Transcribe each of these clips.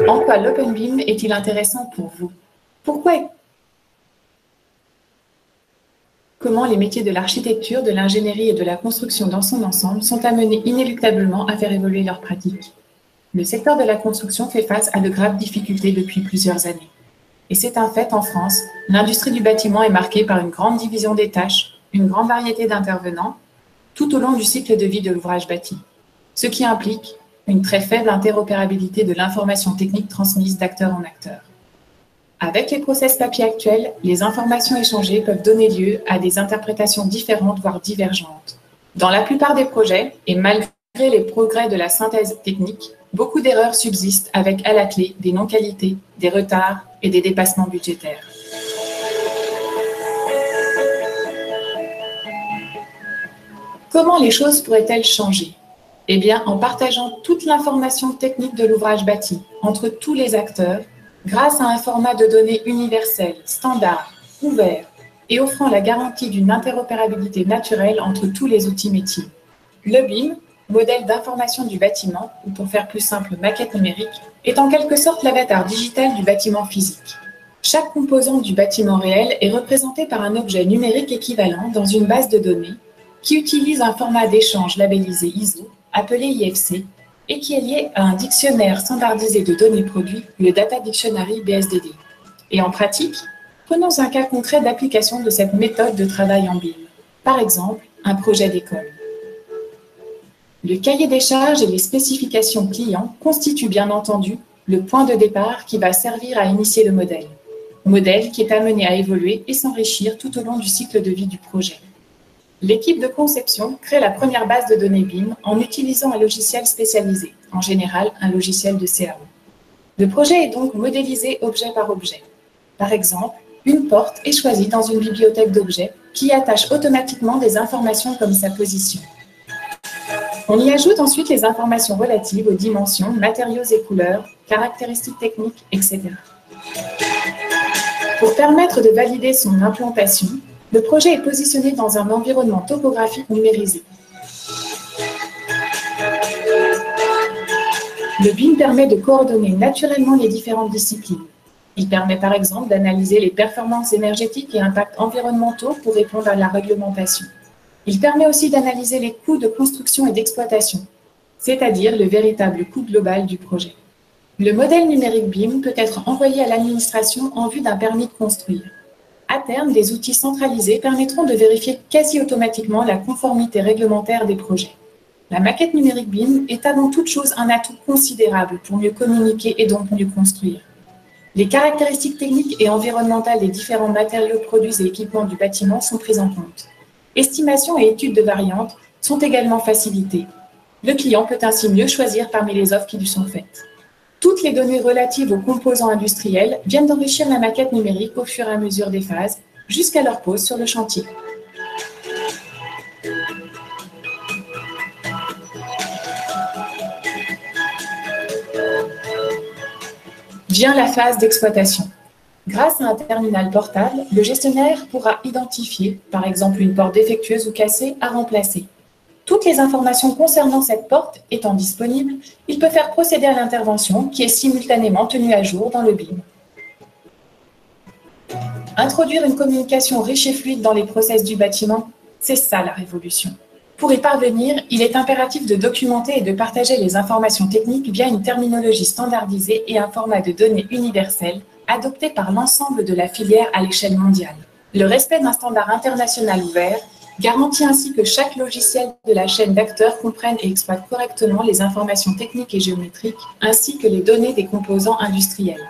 En quoi l'OpenBIM est-il intéressant pour vous? Pourquoi? Comment les métiers de l'architecture, de l'ingénierie et de la construction dans son ensemble sont amenés inéluctablement à faire évoluer leurs pratiques? Le secteur de la construction fait face à de graves difficultés depuis plusieurs années. Et c'est un fait en France, l'industrie du bâtiment est marquée par une grande division des tâches, une grande variété d'intervenants, tout au long du cycle de vie de l'ouvrage bâti, ce qui implique une très faible interopérabilité de l'information technique transmise d'acteur en acteur. Avec les process papier actuels, les informations échangées peuvent donner lieu à des interprétations différentes, voire divergentes. Dans la plupart des projets, et malgré les progrès de la synthèse technique, beaucoup d'erreurs subsistent avec à la clé des non-qualités, des retards et des dépassements budgétaires. Comment les choses pourraient-elles changer? Eh bien, en partageant toute l'information technique de l'ouvrage bâti entre tous les acteurs, grâce à un format de données universel, standard, ouvert, et offrant la garantie d'une interopérabilité naturelle entre tous les outils métiers. Le BIM, modèle d'information du bâtiment, ou pour faire plus simple, maquette numérique, est en quelque sorte l'avatar digital du bâtiment physique. Chaque composante du bâtiment réel est représentée par un objet numérique équivalent dans une base de données qui utilise un format d'échange labellisé ISO, appelé IFC, et qui est lié à un dictionnaire standardisé de données produits, le Data Dictionary BSDD. Et en pratique, prenons un cas concret d'application de cette méthode de travail en BIM. Par exemple, un projet d'école. Le cahier des charges et les spécifications clients constituent bien entendu le point de départ qui va servir à initier le modèle. Modèle qui est amené à évoluer et s'enrichir tout au long du cycle de vie du projet. L'équipe de conception crée la première base de données BIM en utilisant un logiciel spécialisé, en général un logiciel de CAO. Le projet est donc modélisé objet par objet. Par exemple, une porte est choisie dans une bibliothèque d'objets qui attache automatiquement des informations comme sa position. On y ajoute ensuite les informations relatives aux dimensions, matériaux et couleurs, caractéristiques techniques, etc. Pour permettre de valider son implantation, le projet est positionné dans un environnement topographique numérisé. Le BIM permet de coordonner naturellement les différentes disciplines. Il permet par exemple d'analyser les performances énergétiques et impacts environnementaux pour répondre à la réglementation. Il permet aussi d'analyser les coûts de construction et d'exploitation, c'est-à-dire le véritable coût global du projet. Le modèle numérique BIM peut être envoyé à l'administration en vue d'un permis de construire. À terme, des outils centralisés permettront de vérifier quasi automatiquement la conformité réglementaire des projets. La maquette numérique BIM est avant toute chose un atout considérable pour mieux communiquer et donc mieux construire. Les caractéristiques techniques et environnementales des différents matériaux, produits et équipements du bâtiment sont prises en compte. Estimation et études de variantes sont également facilitées. Le client peut ainsi mieux choisir parmi les offres qui lui sont faites. Toutes les données relatives aux composants industriels viennent d'enrichir la maquette numérique au fur et à mesure des phases, jusqu'à leur pose sur le chantier. Vient la phase d'exploitation. Grâce à un terminal portable, le gestionnaire pourra identifier, par exemple, une porte défectueuse ou cassée à remplacer. Toutes les informations concernant cette porte étant disponibles, il peut faire procéder à l'intervention qui est simultanément tenue à jour dans le BIM. Introduire une communication riche et fluide dans les process du bâtiment, c'est ça la révolution. Pour y parvenir, il est impératif de documenter et de partager les informations techniques via une terminologie standardisée et un format de données universel adopté par l'ensemble de la filière à l'échelle mondiale. Le respect d'un standard international ouvert garantit ainsi que chaque logiciel de la chaîne d'acteurs comprenne et exploite correctement les informations techniques et géométriques, ainsi que les données des composants industriels.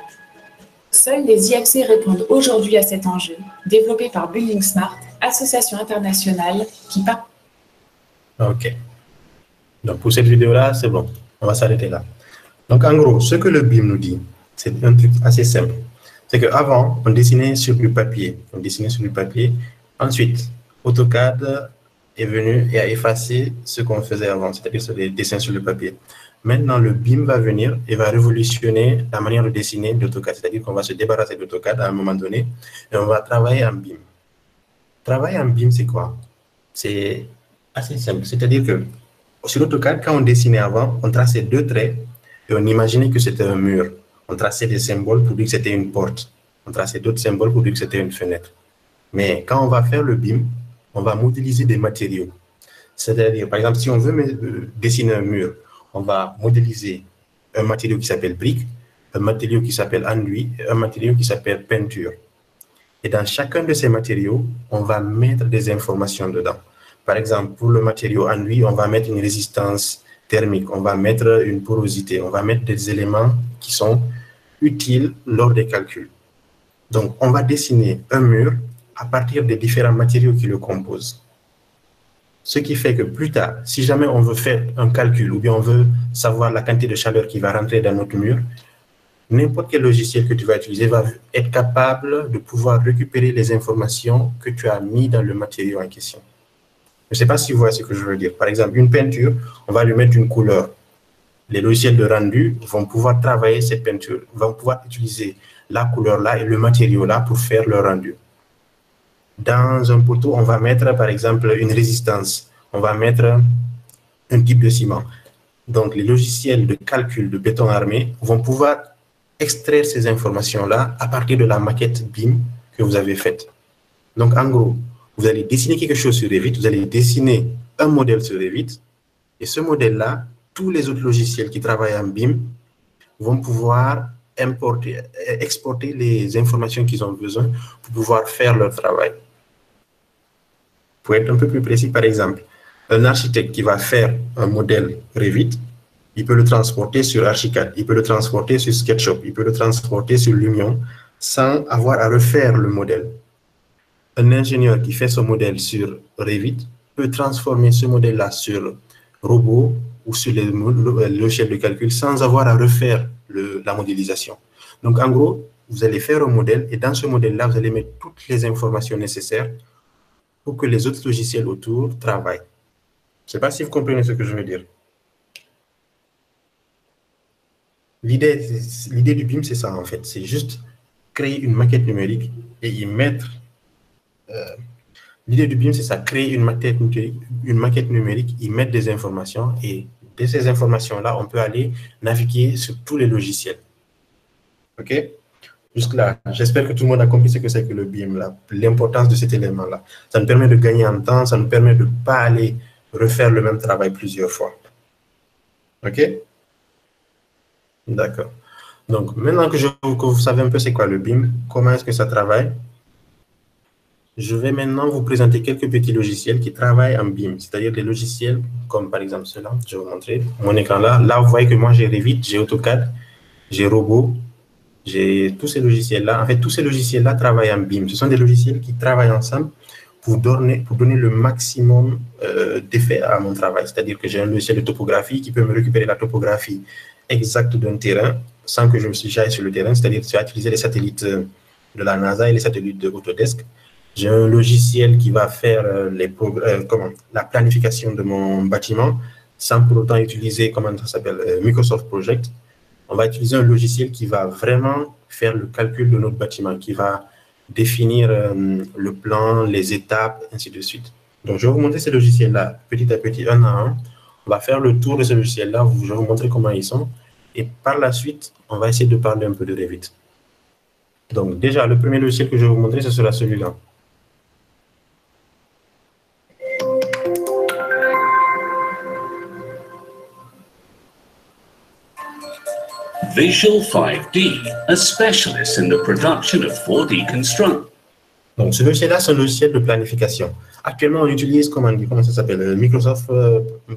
Seuls les IFC répondent aujourd'hui à cet enjeu, développé par Building Smart, association internationale qui part. Ok. Donc pour cette vidéo-là, c'est bon. On va s'arrêter là. Donc en gros, ce que le BIM nous dit, c'est un truc assez simple. C'est qu'avant, on dessinait sur du papier. Ensuite, AutoCAD est venu et a effacé ce qu'on faisait avant, c'est-à-dire sur les dessins sur le papier. Maintenant, le BIM va venir et va révolutionner la manière de dessiner d'AutoCAD, c'est-à-dire qu'on va se débarrasser d'AutoCAD à un moment donné et on va travailler en BIM. Travailler en BIM, c'est quoi? C'est assez simple, c'est-à-dire que sur AutoCAD, quand on dessinait avant, on traçait deux traits et on imaginait que c'était un mur. On traçait des symboles pour dire que c'était une porte. On traçait d'autres symboles pour dire que c'était une fenêtre. Mais quand on va faire le BIM, on va modéliser des matériaux. C'est-à-dire, par exemple, si on veut dessiner un mur, on va modéliser un matériau qui s'appelle brique, un matériau qui s'appelle enduit et un matériau qui s'appelle peinture. Et dans chacun de ces matériaux, on va mettre des informations dedans. Par exemple, pour le matériau enduit, on va mettre une résistance thermique, on va mettre une porosité, on va mettre des éléments qui sont utiles lors des calculs. Donc, on va dessiner un mur à partir des différents matériaux qui le composent. Ce qui fait que plus tard, si jamais on veut faire un calcul ou bien on veut savoir la quantité de chaleur qui va rentrer dans notre mur, n'importe quel logiciel que tu vas utiliser va être capable de pouvoir récupérer les informations que tu as mis dans le matériau en question. Je ne sais pas si vous voyez ce que je veux dire. Par exemple, une peinture, on va lui mettre une couleur. Les logiciels de rendu vont pouvoir travailler cette peinture, vont pouvoir utiliser la couleur-là et le matériau-là pour faire le rendu. Dans un poteau, on va mettre, par exemple, une résistance. On va mettre un type de ciment. Donc, les logiciels de calcul de béton armé vont pouvoir extraire ces informations-là à partir de la maquette BIM que vous avez faite. Donc, en gros, vous allez dessiner quelque chose sur Revit, vous allez dessiner un modèle sur Revit, et ce modèle-là, tous les autres logiciels qui travaillent en BIM vont pouvoir exporter les informations qu'ils ont besoin pour pouvoir faire leur travail. Pour être un peu plus précis, par exemple, un architecte qui va faire un modèle Revit, il peut le transporter sur Archicad, il peut le transporter sur SketchUp, il peut le transporter sur Lumion sans avoir à refaire le modèle. Un ingénieur qui fait son modèle sur Revit peut transformer ce modèle-là sur Robot ou sur les logiciels de calcul sans avoir à refaire la modélisation. Donc, en gros, vous allez faire un modèle et dans ce modèle-là, vous allez mettre toutes les informations nécessaires pour que les autres logiciels autour travaillent. Je ne sais pas si vous comprenez ce que je veux dire. L'idée du BIM, c'est ça en fait. C'est juste créer une maquette numérique et y mettre... L'idée du BIM, c'est ça, créer une maquette numérique, y mettre des informations et de ces informations-là, on peut aller naviguer sur tous les logiciels. OK? Jusque-là, j'espère que tout le monde a compris ce que c'est que le BIM, l'importance de cet élément-là. Ça nous permet de gagner en temps, ça nous permet de ne pas aller refaire le même travail plusieurs fois. OK? D'accord. Donc, maintenant que vous savez un peu c'est quoi le BIM, comment est-ce que ça travaille, je vais maintenant vous présenter quelques petits logiciels qui travaillent en BIM, c'est-à-dire des logiciels comme par exemple ceux-là. Je vais vous montrer mon écran là. Là, vous voyez que moi, j'ai Revit, j'ai AutoCAD, j'ai Robot, j'ai tous ces logiciels-là. En fait, tous ces logiciels-là travaillent en BIM. Ce sont des logiciels qui travaillent ensemble pour donner le maximum d'effet à mon travail. C'est-à-dire que j'ai un logiciel de topographie qui peut me récupérer la topographie exacte d'un terrain sans que j'aille sur le terrain. C'est-à-dire que tu vas utiliser les satellites de la NASA et les satellites de Autodesk. J'ai un logiciel qui va faire la planification de mon bâtiment sans pour autant utiliser, Microsoft Project. On va utiliser un logiciel qui va vraiment faire le calcul de notre bâtiment, qui va définir le plan, les étapes, ainsi de suite. Donc, je vais vous montrer ces logiciels-là petit à petit, un à un. On va faire le tour de ces logiciels-là, je vais vous montrer comment ils sont. Et par la suite, on va essayer de parler un peu de Revit. Donc, déjà, le premier logiciel que je vais vous montrer, ce sera celui-là. Visual 5D, a specialist in the production of 4D construction. Donc, ce logiciel-là, c'est un logiciel de planification. Actuellement, on utilise, comment ça s'appelle, Microsoft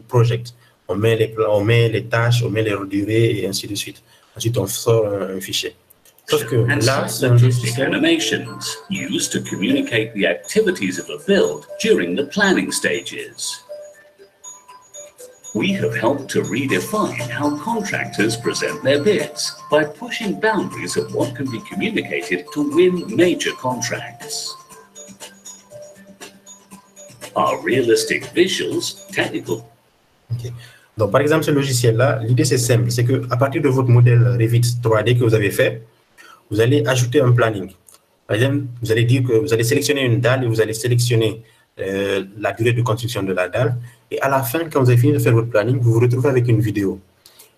Project. On met les tâches, on met les durées et ainsi de suite. Ensuite, on sort un fichier. Sauf que là, c'est un logiciel... animations used to communicate the activities of a build during the planning stages. We have helped to redefine how contractors present their bids by pushing boundaries of what can be communicated to win major contracts. Our realistic visuals, technical. Okay. Donc, par exemple, ce logiciel-là, l'idée, c'est simple. C'est qu'à partir de votre modèle Revit 3D que vous avez fait, vous allez ajouter un planning. Par exemple, vous allez dire que vous allez sélectionner une dalle et vous allez sélectionner la durée de construction de la dalle. Et à la fin, quand vous avez fini de faire votre planning, vous vous retrouvez avec une vidéo.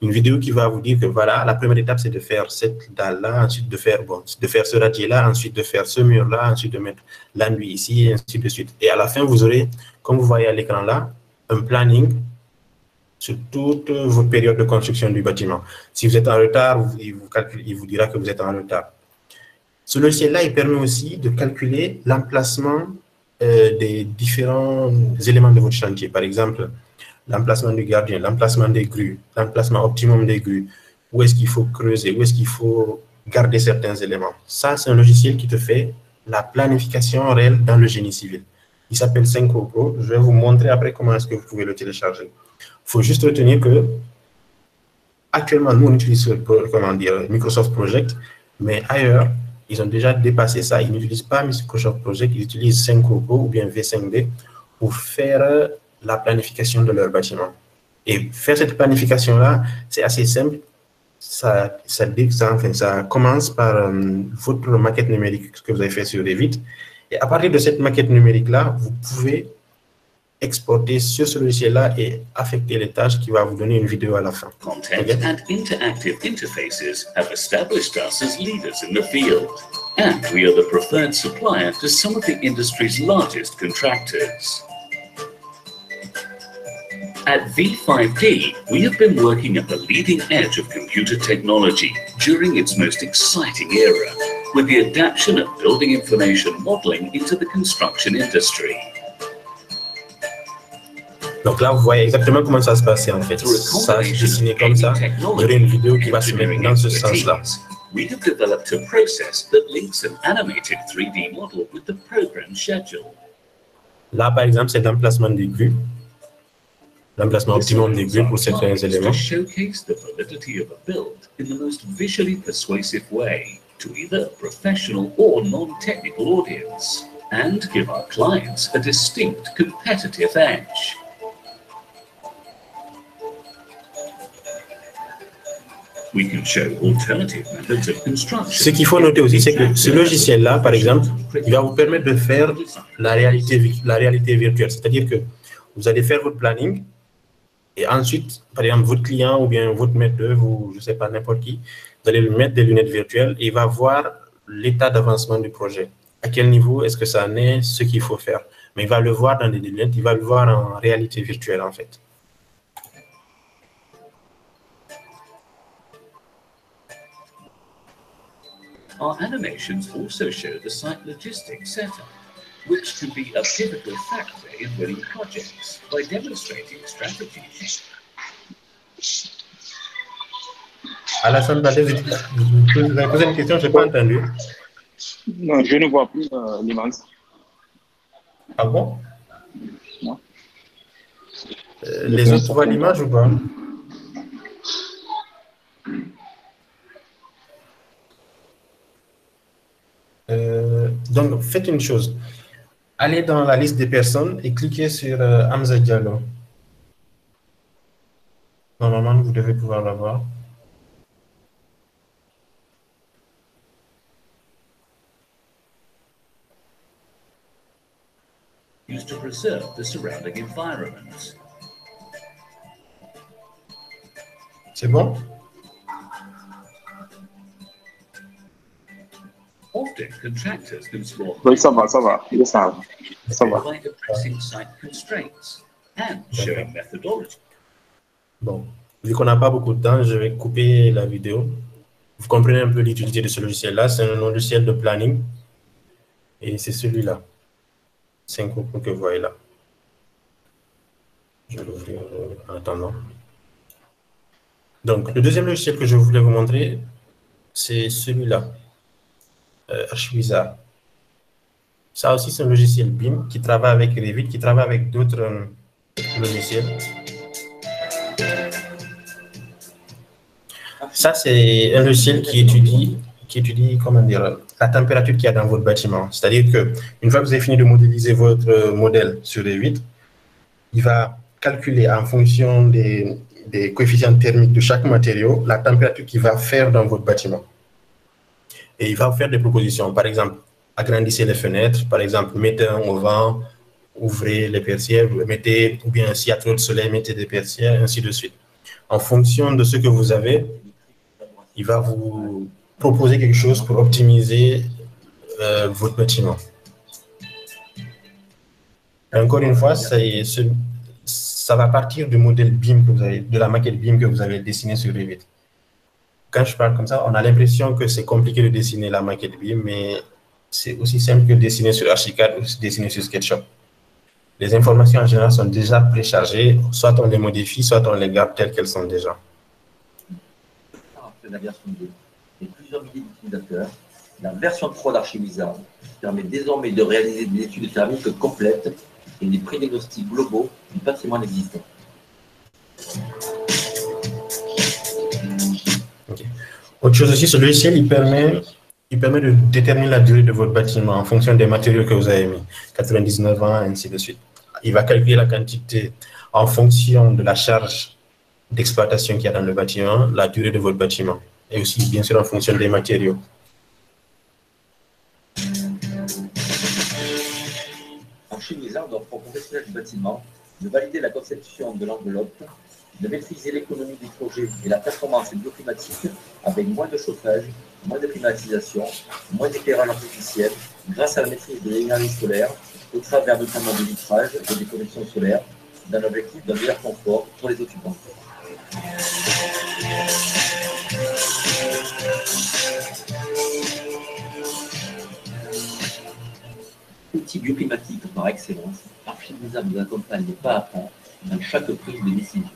une vidéo qui va vous dire que voilà, la première étape, c'est de faire cette dalle-là, ensuite de faire ce radier-là, ensuite de faire ce mur-là, ensuite de mettre l'enduit ici, et ainsi de suite. Et à la fin, vous aurez, comme vous voyez à l'écran là, un planning sur toute votre période de construction du bâtiment. Si vous êtes en retard, il vous dira que vous êtes en retard. Ce logiciel-là, il permet aussi de calculer l'emplacement des différents éléments de votre chantier. Par exemple, l'emplacement du gardien, l'emplacement des grues, l'emplacement optimum des grues, où est-ce qu'il faut creuser, où est-ce qu'il faut garder certains éléments. Ça, c'est un logiciel qui te fait la planification réelle dans le génie civil. Il s'appelle Synchro Pro. Je vais vous montrer après comment est-ce que vous pouvez le télécharger. Il faut juste retenir que actuellement, nous, on utilise Microsoft Project, mais ailleurs, ils ont déjà dépassé ça. Ils n'utilisent pas Microsoft Project, ils utilisent Synchro Pro ou bien V5D pour faire la planification de leur bâtiment. Et faire cette planification-là, c'est assez simple. Ça commence par votre maquette numérique que vous avez fait sur Revit. Et à partir de cette maquette numérique-là, vous pouvez exporter sur ce logiciel-là et affecter les tâches qui va vous donner une vidéo à la fin. Content and interactive interfaces have established us as leaders in the field, and we are the preferred supplier to some of the industry's largest contractors. At V5D, we have been working at the leading edge of computer technology during its most exciting era, with the adaptation of building information modeling into the construction industry. Donc là, vous voyez exactement comment ça se passait en fait. Ça se dessinait comme ça. Il y aurait une vidéo qui va se mettre dans ce sens-là. We have developed a process that links an animated 3D model with the program schedule. Là, par exemple, c'est l'emplacement des grues. L'emplacement optimum des grues pour certains éléments. Showcase the validity of a build in the most visually persuasive way to either a professional or non-technical audience, and give our clients a distinct competitive edge. We can show alternative methods of construction. Ce qu'il faut noter aussi, c'est que ce logiciel-là, par exemple, il va vous permettre de faire la réalité virtuelle. C'est-à-dire que vous allez faire votre planning et ensuite, par exemple, votre client ou bien votre maître d'œuvre ou je ne sais pas, n'importe qui, vous allez lui mettre des lunettes virtuelles et il va voir l'état d'avancement du projet. À quel niveau est-ce que ça en est, ce qu'il faut faire. Mais il va le voir dans des lunettes, il va le voir en réalité virtuelle en fait. Our animations also show the site logistics setup, which can be a pivotal factor in winning projects by demonstrating strategies. Alassane Badé, vous avez posé une question, je n'ai pas entendu. Non, je ne vois plus l'image. Ah bon? Non. Les autres voient l'image ou pas? Donc, faites une chose. Allez dans la liste des personnes et cliquez sur Hamza Diallo. Normalement, vous devez pouvoir la voir. Used to preserve the surrounding environment. C'est bon? Often, contractors can explore Oui, ça va. Ça va. by addressing site constraints and showing methodology. Bon, vu qu'on n'a pas beaucoup de temps, je vais couper la vidéo. Vous comprenez un peu l'utilité de ce logiciel-là. C'est un logiciel de planning. Et c'est celui-là. Synchro Pro que vous voyez là. Je vais l'ouvrir en attendant. Donc, le deuxième logiciel que je voulais vous montrer, c'est celui-là. Archivisa. Ça aussi, c'est un logiciel BIM qui travaille avec Revit, qui travaille avec d'autres logiciels. Ça, c'est un logiciel qui étudie comment dire, la température qu'il y a dans votre bâtiment. C'est-à-dire qu'une fois que vous avez fini de modéliser votre modèle sur Revit, il va calculer en fonction des coefficients thermiques de chaque matériau la température qu'il va faire dans votre bâtiment. Et il va vous faire des propositions. Par exemple, agrandissez les fenêtres. Par exemple, mettez un auvent, ouvrez les persiennes, ou bien s'il y a trop de soleil, mettez des persiennes, ainsi de suite. En fonction de ce que vous avez, il va vous proposer quelque chose pour optimiser votre bâtiment. Encore une fois, ça va partir du modèle BIM que vous avez, de la maquette BIM que vous avez dessinée sur Revit. Quand je parle comme ça, on a l'impression que c'est compliqué de dessiner la maquette BIM, mais c'est aussi simple que de dessiner sur Archicad ou dessiner sur SketchUp. Les informations en général sont déjà préchargées, soit on les modifie, soit on les garde telles qu'elles sont déjà. La version 2 et plusieurs milliers d'utilisateurs, la version 3 d'Archivisa permet désormais de réaliser des études thermiques complètes et des prédiagnostics globaux du patrimoine existant. Okay. Autre chose aussi, ce logiciel, il permet de déterminer la durée de votre bâtiment en fonction des matériaux que vous avez mis, 99 ans, ainsi de suite. Il va calculer la quantité en fonction de la charge d'exploitation qu'il y a dans le bâtiment, la durée de votre bâtiment, et aussi, bien sûr, en fonction des matériaux. Archivisa offre aux professionnels du bâtiment de valider la conception de l'enveloppe, de maîtriser l'économie du projet et la performance bioclimatique avec moins de chauffage, moins de climatisation, moins d'éclairage artificiel, grâce à la maîtrise de l'énergie solaire, au travers notamment du vitrage et des connexions solaires, dans l'objectif d'un meilleur confort pour les occupants. Outil bioclimatique par excellence, Archivisa nous accompagne pas à pas dans chaque prise de décision.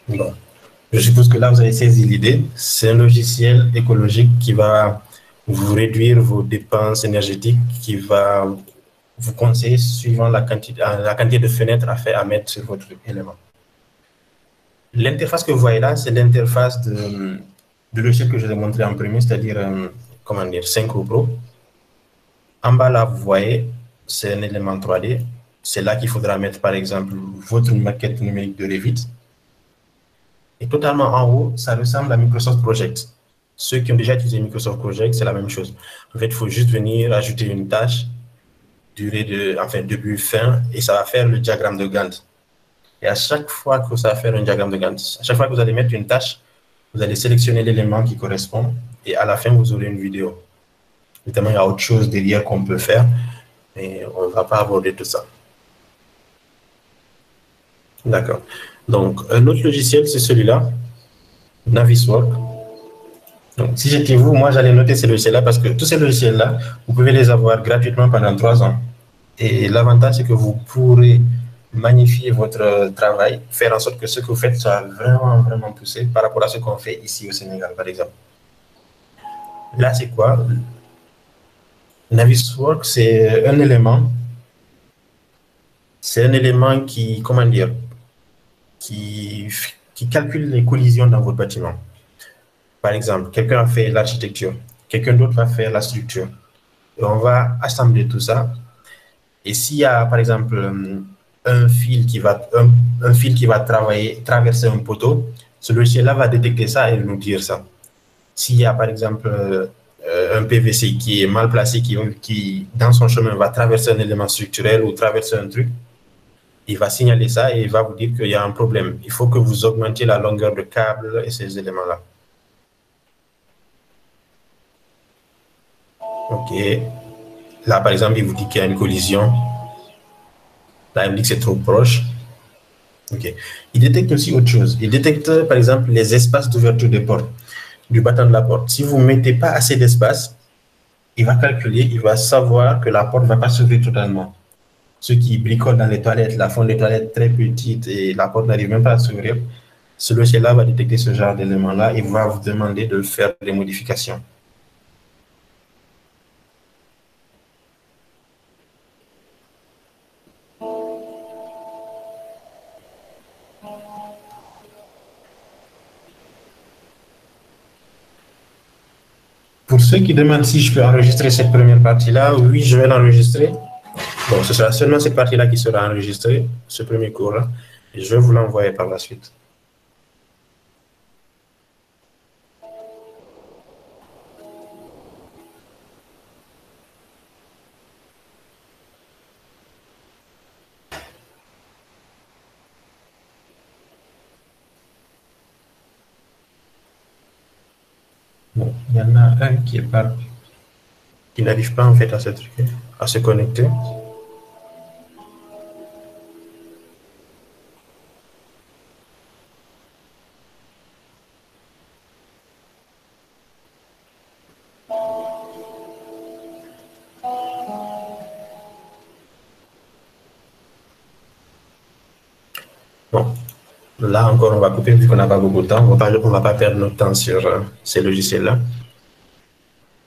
Bon. Je suppose que là, vous avez saisi l'idée. C'est un logiciel écologique qui va vous réduire vos dépenses énergétiques, qui va vous conseiller suivant la quantité de fenêtres à mettre sur votre élément. L'interface que vous voyez là, c'est l'interface de logiciel que je vous ai montré en premier, c'est-à-dire, comment dire, Synchro Pro. En bas là, vous voyez, c'est un élément 3D. C'est là qu'il faudra mettre, par exemple, votre maquette numérique de Revit. Et totalement en haut, ça ressemble à Microsoft Project. Ceux qui ont déjà utilisé Microsoft Project, c'est la même chose. En fait, il faut juste venir ajouter une tâche, début, fin, et ça va faire le diagramme de Gantt. Et à chaque fois que ça va faire un diagramme de Gantt, à chaque fois que vous allez mettre une tâche, vous allez sélectionner l'élément qui correspond, et à la fin, vous aurez une vidéo. Évidemment, il y a autre chose derrière qu'on peut faire, mais on ne va pas aborder tout ça. D'accord. Donc, un autre logiciel, c'est celui-là, Naviswork. Donc, si j'étais vous, moi, j'allais noter ces logiciels-là parce que tous ces logiciels-là, vous pouvez les avoir gratuitement pendant 3 ans. Et l'avantage, c'est que vous pourrez magnifier votre travail, faire en sorte que ce que vous faites soit vraiment, vraiment poussé par rapport à ce qu'on fait ici au Sénégal, par exemple. Là, c'est quoi? Naviswork, c'est un élément qui, comment dire, qui calcule les collisions dans votre bâtiment. Par exemple, quelqu'un a fait l'architecture, quelqu'un d'autre va faire la structure. Et on va assembler tout ça. Et s'il y a, par exemple, un fil qui va traverser un poteau, ce logiciel-là va détecter ça et nous dire ça. S'il y a, par exemple, un PVC qui est mal placé, qui, dans son chemin, va traverser un élément structurel ou traverser un truc, il va signaler ça et il va vous dire qu'il y a un problème. Il faut que vous augmentiez la longueur de câble et ces éléments-là. OK. Là, par exemple, il vous dit qu'il y a une collision. Là, il me dit que c'est trop proche. OK. Il détecte aussi autre chose. Il détecte, par exemple, les espaces d'ouverture des portes, du battant de la porte. Si vous ne mettez pas assez d'espace, il va calculer, il va savoir que la porte ne va pas s'ouvrir totalement. Ceux qui bricolent dans les toilettes, la font des toilettes très petites et la porte n'arrive même pas à s'ouvrir, ce logiciel-là va détecter ce genre d'éléments-là et va vous demander de faire des modifications. Pour ceux qui demandent si je peux enregistrer cette première partie-là, oui, je vais l'enregistrer. Bon, ce sera seulement cette partie-là qui sera enregistrée, ce premier cours-là, et je vais vous l'envoyer par la suite. Bon, il y en a un qui n'arrive pas en fait à se connecter. Bon, là encore, on va couper vu qu'on n'a pas beaucoup de temps. On va pas perdre notre temps sur ces logiciels-là.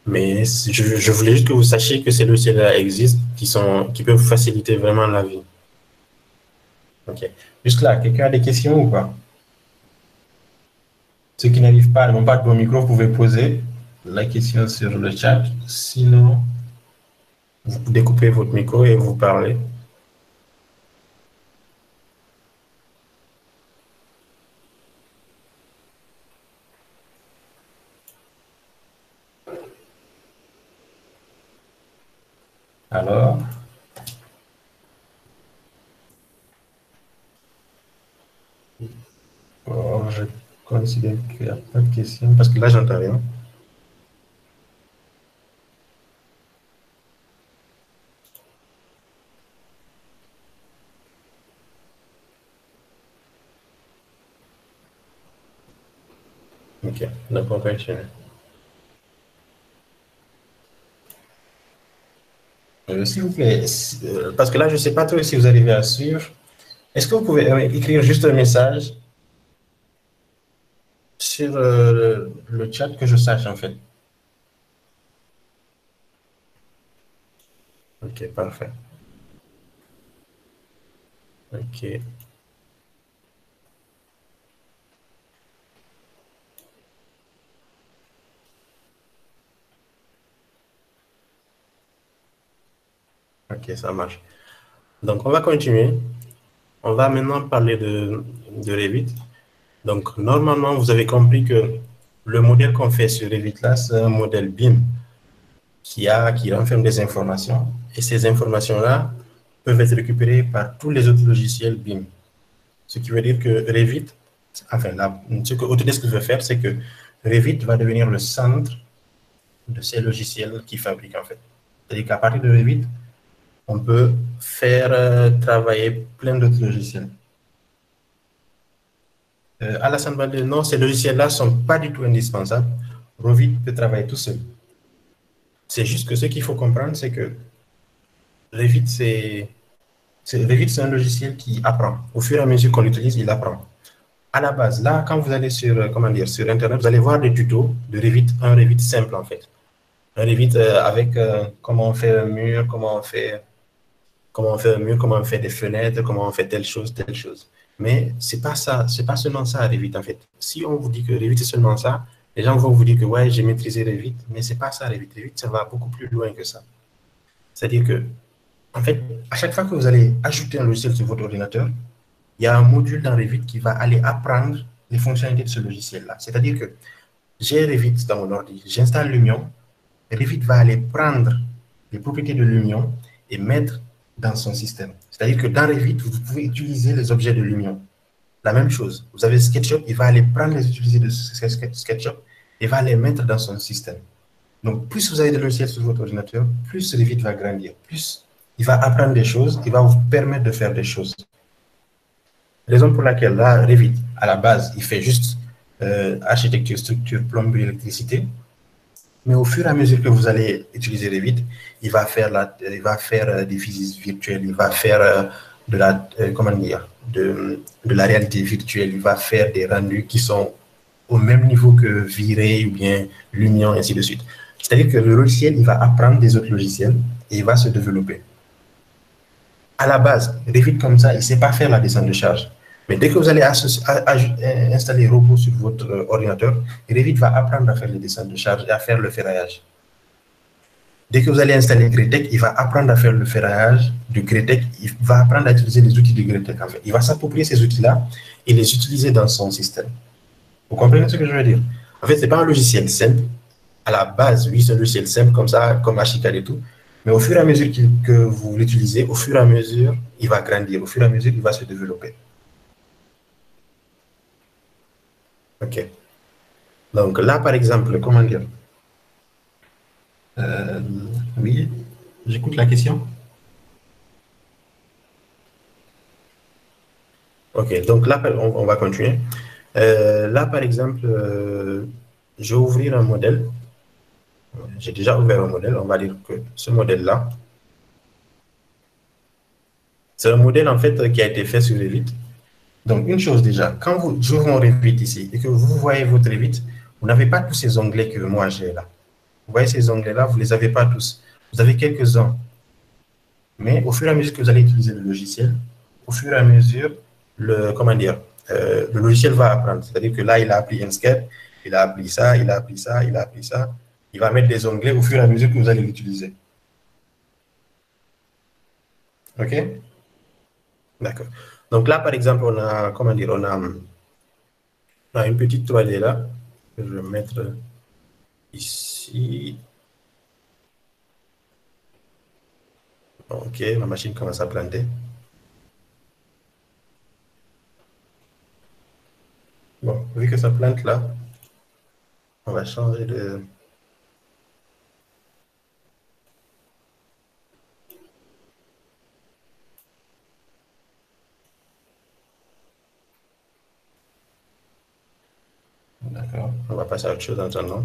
Mais je voulais juste que vous sachiez que ces logiciels-là existent, qui peuvent vous faciliter vraiment la vie. Ok. Juste là, quelqu'un a des questions ou pas? Ceux qui n'arrivent pas, n'ont pas de bon micro, vous pouvez poser la question sur le chat. Sinon, vous découpez votre micro et vous parlez. Alors, je considère qu'il n'y a pas de questions parce que là, j'entends rien. Ok, donc on continue. S'il vous plaît, parce que là, je ne sais pas trop si vous arrivez à suivre. Est-ce que vous pouvez écrire juste un message sur le chat que je sache en fait? Ok, parfait. Ok. Ok, ça marche. Donc, on va continuer. On va maintenant parler de Revit. Donc, normalement, vous avez compris que le modèle qu'on fait sur Revit là, c'est un modèle BIM qui renferme des informations. Et ces informations-là peuvent être récupérées par tous les autres logiciels BIM. Ce qui veut dire que Revit, enfin, ce que Autodesk veut faire, c'est que Revit va devenir le centre de ces logiciels qui fabriquent, en fait. C'est-à-dire qu'à partir de Revit, on peut faire travailler plein d'autres logiciels. Alassane Baldé, non, ces logiciels-là ne sont pas du tout indispensables. Revit peut travailler tout seul. C'est juste que ce qu'il faut comprendre, c'est que Revit, c'est un logiciel qui apprend. Au fur et à mesure qu'on l'utilise, il apprend. À la base, là, quand vous allez sur Internet, vous allez voir des tutos de Revit, un Revit simple en fait. Un Revit avec comment on fait un mur, comment on fait des fenêtres, comment on fait telle chose. Mais c'est pas ça, c'est pas seulement ça Revit en fait. Si on vous dit que Revit c'est seulement ça, les gens vont vous dire que ouais, j'ai maîtrisé Revit, mais c'est pas ça Revit. Revit, ça va beaucoup plus loin que ça. C'est-à-dire que, en fait, à chaque fois que vous allez ajouter un logiciel sur votre ordinateur, il y a un module dans Revit qui va aller apprendre les fonctionnalités de ce logiciel-là. C'est-à-dire que j'ai Revit dans mon ordi, j'installe Lumion, Revit va aller prendre les propriétés de Lumion et mettre dans son système. C'est-à-dire que dans Revit, vous pouvez utiliser les objets de Lumion. La même chose, vous avez SketchUp, il va aller prendre les utiliser de SketchUp et va les mettre dans son système. Donc, plus vous avez de logiciels sur votre ordinateur, plus Revit va grandir, plus il va apprendre des choses, il va vous permettre de faire des choses. Raison pour laquelle, là, Revit, à la base, il fait juste architecture, structure, plomberie, électricité. Mais au fur et à mesure que vous allez utiliser Revit, il va faire des physiques virtuelles, il va faire de la réalité virtuelle, il va faire des rendus qui sont au même niveau que V-Ray ou bien Lumion, ainsi de suite. C'est-à-dire que le logiciel, il va apprendre des autres logiciels et il va se développer. À la base, Revit comme ça, il ne sait pas faire la descente de charge. Mais dès que vous allez installer robot sur votre ordinateur, Revit va apprendre à faire les descentes de charge et à faire le ferraillage. Dès que vous allez installer Gretec, il va apprendre à faire le ferraillage du Gretec. Il va apprendre à utiliser les outils du Gretec. En fait. Il va s'approprier ces outils-là et les utiliser dans son système. Vous comprenez ce que je veux dire? En fait, ce n'est pas un logiciel simple. À la base, oui, c'est un logiciel simple comme ça, comme Archicad et tout. Mais au fur et à mesure que vous l'utilisez, au fur et à mesure, il va grandir. Au fur et à mesure, il va se développer. OK. Donc là, par exemple, comment dire? Oui, j'écoute la question. Ok, donc là, on va continuer. Là, par exemple, je vais ouvrir un modèle. J'ai déjà ouvert un modèle. On va dire que ce modèle-là, c'est un modèle en fait qui a été fait sur Revit. Donc, une chose déjà, quand j'ouvre mon Revit ici et que vous voyez votre Revit, vous n'avez pas tous ces onglets que moi j'ai là. Vous voyez ces onglets-là, vous ne les avez pas tous. Vous avez quelques-uns. Mais au fur et à mesure que vous allez utiliser le logiciel, au fur et à mesure, le logiciel va apprendre. C'est-à-dire que là, il a appris Inkscape, il a appris ça, il a appris ça, il a appris ça. Il va mettre des onglets au fur et à mesure que vous allez l'utiliser. OK? D'accord. Donc là, par exemple, on a, on a une petite 3D là, que je vais mettre ici. OK, ma machine commence à planter. Bon, vu que ça plante là, on va changer de... D'accord, on va passer à autre chose en attendant.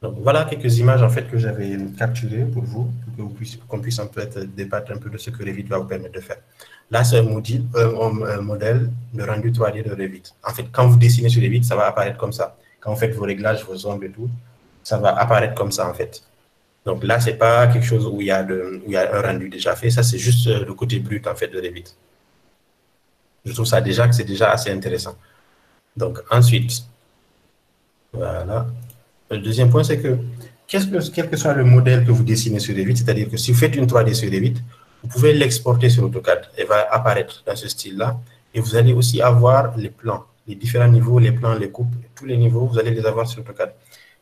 Donc voilà quelques images en fait que j'avais capturées pour vous, pour qu'on puisse un peu débattre un peu de ce que Revit va vous permettre de faire. Là, c'est un modèle de rendu 3D de Revit. En fait, quand vous dessinez sur Revit, ça va apparaître comme ça. Quand vous faites vos réglages, vos ombres et tout, ça va apparaître comme ça en fait. Donc là, c'est pas quelque chose où il y a un rendu déjà fait. Ça, c'est juste le côté brut en fait de Revit. Je trouve ça déjà que c'est déjà assez intéressant. Donc ensuite, voilà. Le deuxième point, c'est que quel que soit le modèle que vous dessinez sur Revit, c'est-à-dire que si vous faites une 3D sur Revit, vous pouvez l'exporter sur AutoCAD. Elle va apparaître dans ce style-là. Et vous allez aussi avoir les plans, les différents niveaux, les plans, les coupes, tous les niveaux, vous allez les avoir sur AutoCAD.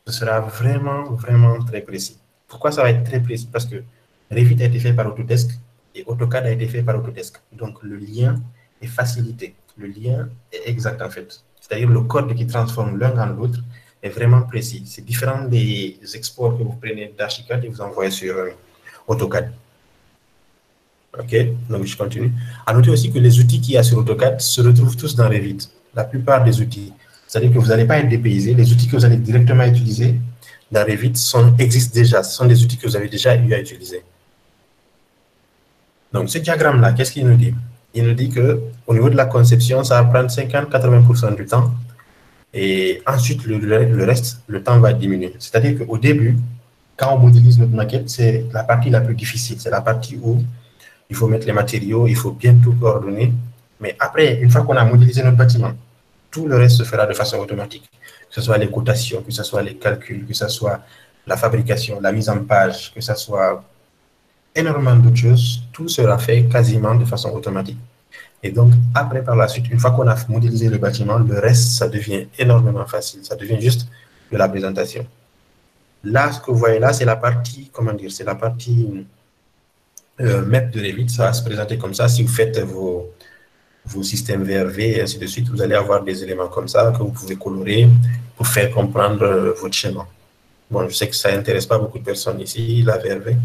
Ce sera vraiment, vraiment très précis. Pourquoi ça va être très précis? Parce que Revit a été fait par Autodesk et AutoCAD a été fait par Autodesk. Donc, le lien est facilité. Le lien est exact, en fait. C'est-à-dire le code qui transforme l'un en l'autre est vraiment précis. C'est différent des exports que vous prenez d'Archicad et vous envoyez sur AutoCAD. OK, donc je continue. À noter aussi que les outils qu'il y a sur AutoCAD se retrouvent tous dans Revit. La plupart des outils. C'est-à-dire que vous n'allez pas être dépaysé. Les outils que vous allez directement utiliser dans Revit existent déjà. Ce sont des outils que vous avez déjà eu à utiliser. Donc, ce diagramme-là, qu'est-ce qu'il nous dit? Il nous dit qu'au niveau de la conception, ça va prendre 50-80% du temps. Et ensuite, le reste, le temps va diminuer. C'est-à-dire qu'au début, quand on modélise notre maquette, c'est la partie la plus difficile. C'est la partie où il faut mettre les matériaux, il faut bien tout coordonner. Mais après, une fois qu'on a modélisé notre bâtiment, tout le reste se fera de façon automatique. Que ce soit les cotations, que ce soit les calculs, que ce soit la fabrication, la mise en page, que ce soit énormément d'autres choses, tout sera fait quasiment de façon automatique. Et donc, après, par la suite, une fois qu'on a modélisé le bâtiment, le reste, ça devient énormément facile. Ça devient juste de la présentation. Là, ce que vous voyez là, c'est la partie, comment dire, c'est la partie MEP de Revit. Ça va se présenter comme ça. Si vous faites vos systèmes VRV et ainsi de suite, vous allez avoir des éléments comme ça que vous pouvez colorer pour faire comprendre votre schéma. Bon, je sais que ça n'intéresse pas beaucoup de personnes ici, la VRV,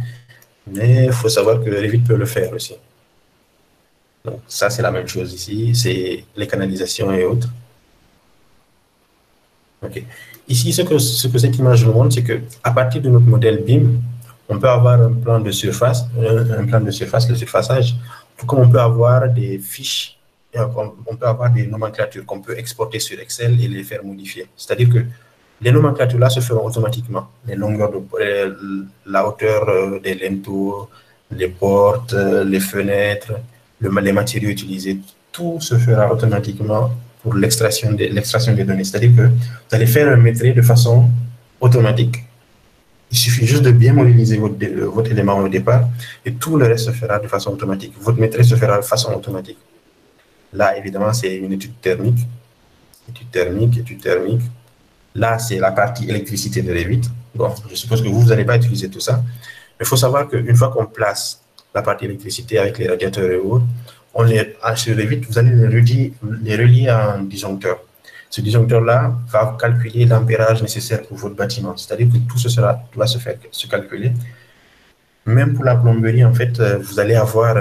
mais il faut savoir que Revit peut le faire aussi. Donc, ça, c'est la même chose ici, c'est les canalisations et autres. OK. Ici, ce que cette image nous montre, c'est qu'à partir de notre modèle BIM, on peut avoir un plan de surface, le surfaçage, tout comme on peut avoir des fiches, on peut avoir des nomenclatures qu'on peut exporter sur Excel et les faire modifier. C'est-à-dire que les nomenclatures-là se feront automatiquement. Les longueurs, la hauteur des linteaux, les portes, les fenêtres, les matériaux utilisés, tout se fera automatiquement pour l'extraction des données. C'est-à-dire que vous allez faire un maîtrise de façon automatique. Il suffit juste de bien modéliser votre élément au départ et tout le reste se fera de façon automatique. Votre maîtrise se fera de façon automatique. Là, évidemment, c'est une étude thermique. Étude thermique. Là, c'est la partie électricité de Revit. Bon, je suppose que vous n'allez pas utiliser tout ça. Mais il faut savoir qu'une fois qu'on place la partie électricité avec les radiateurs et autres, sur Revit, vous allez les relier à un disjoncteur. Ce disjoncteur-là va calculer l'ampérage nécessaire pour votre bâtiment. C'est-à-dire que tout cela doit se calculer. Même pour la plomberie, en fait, vous allez avoir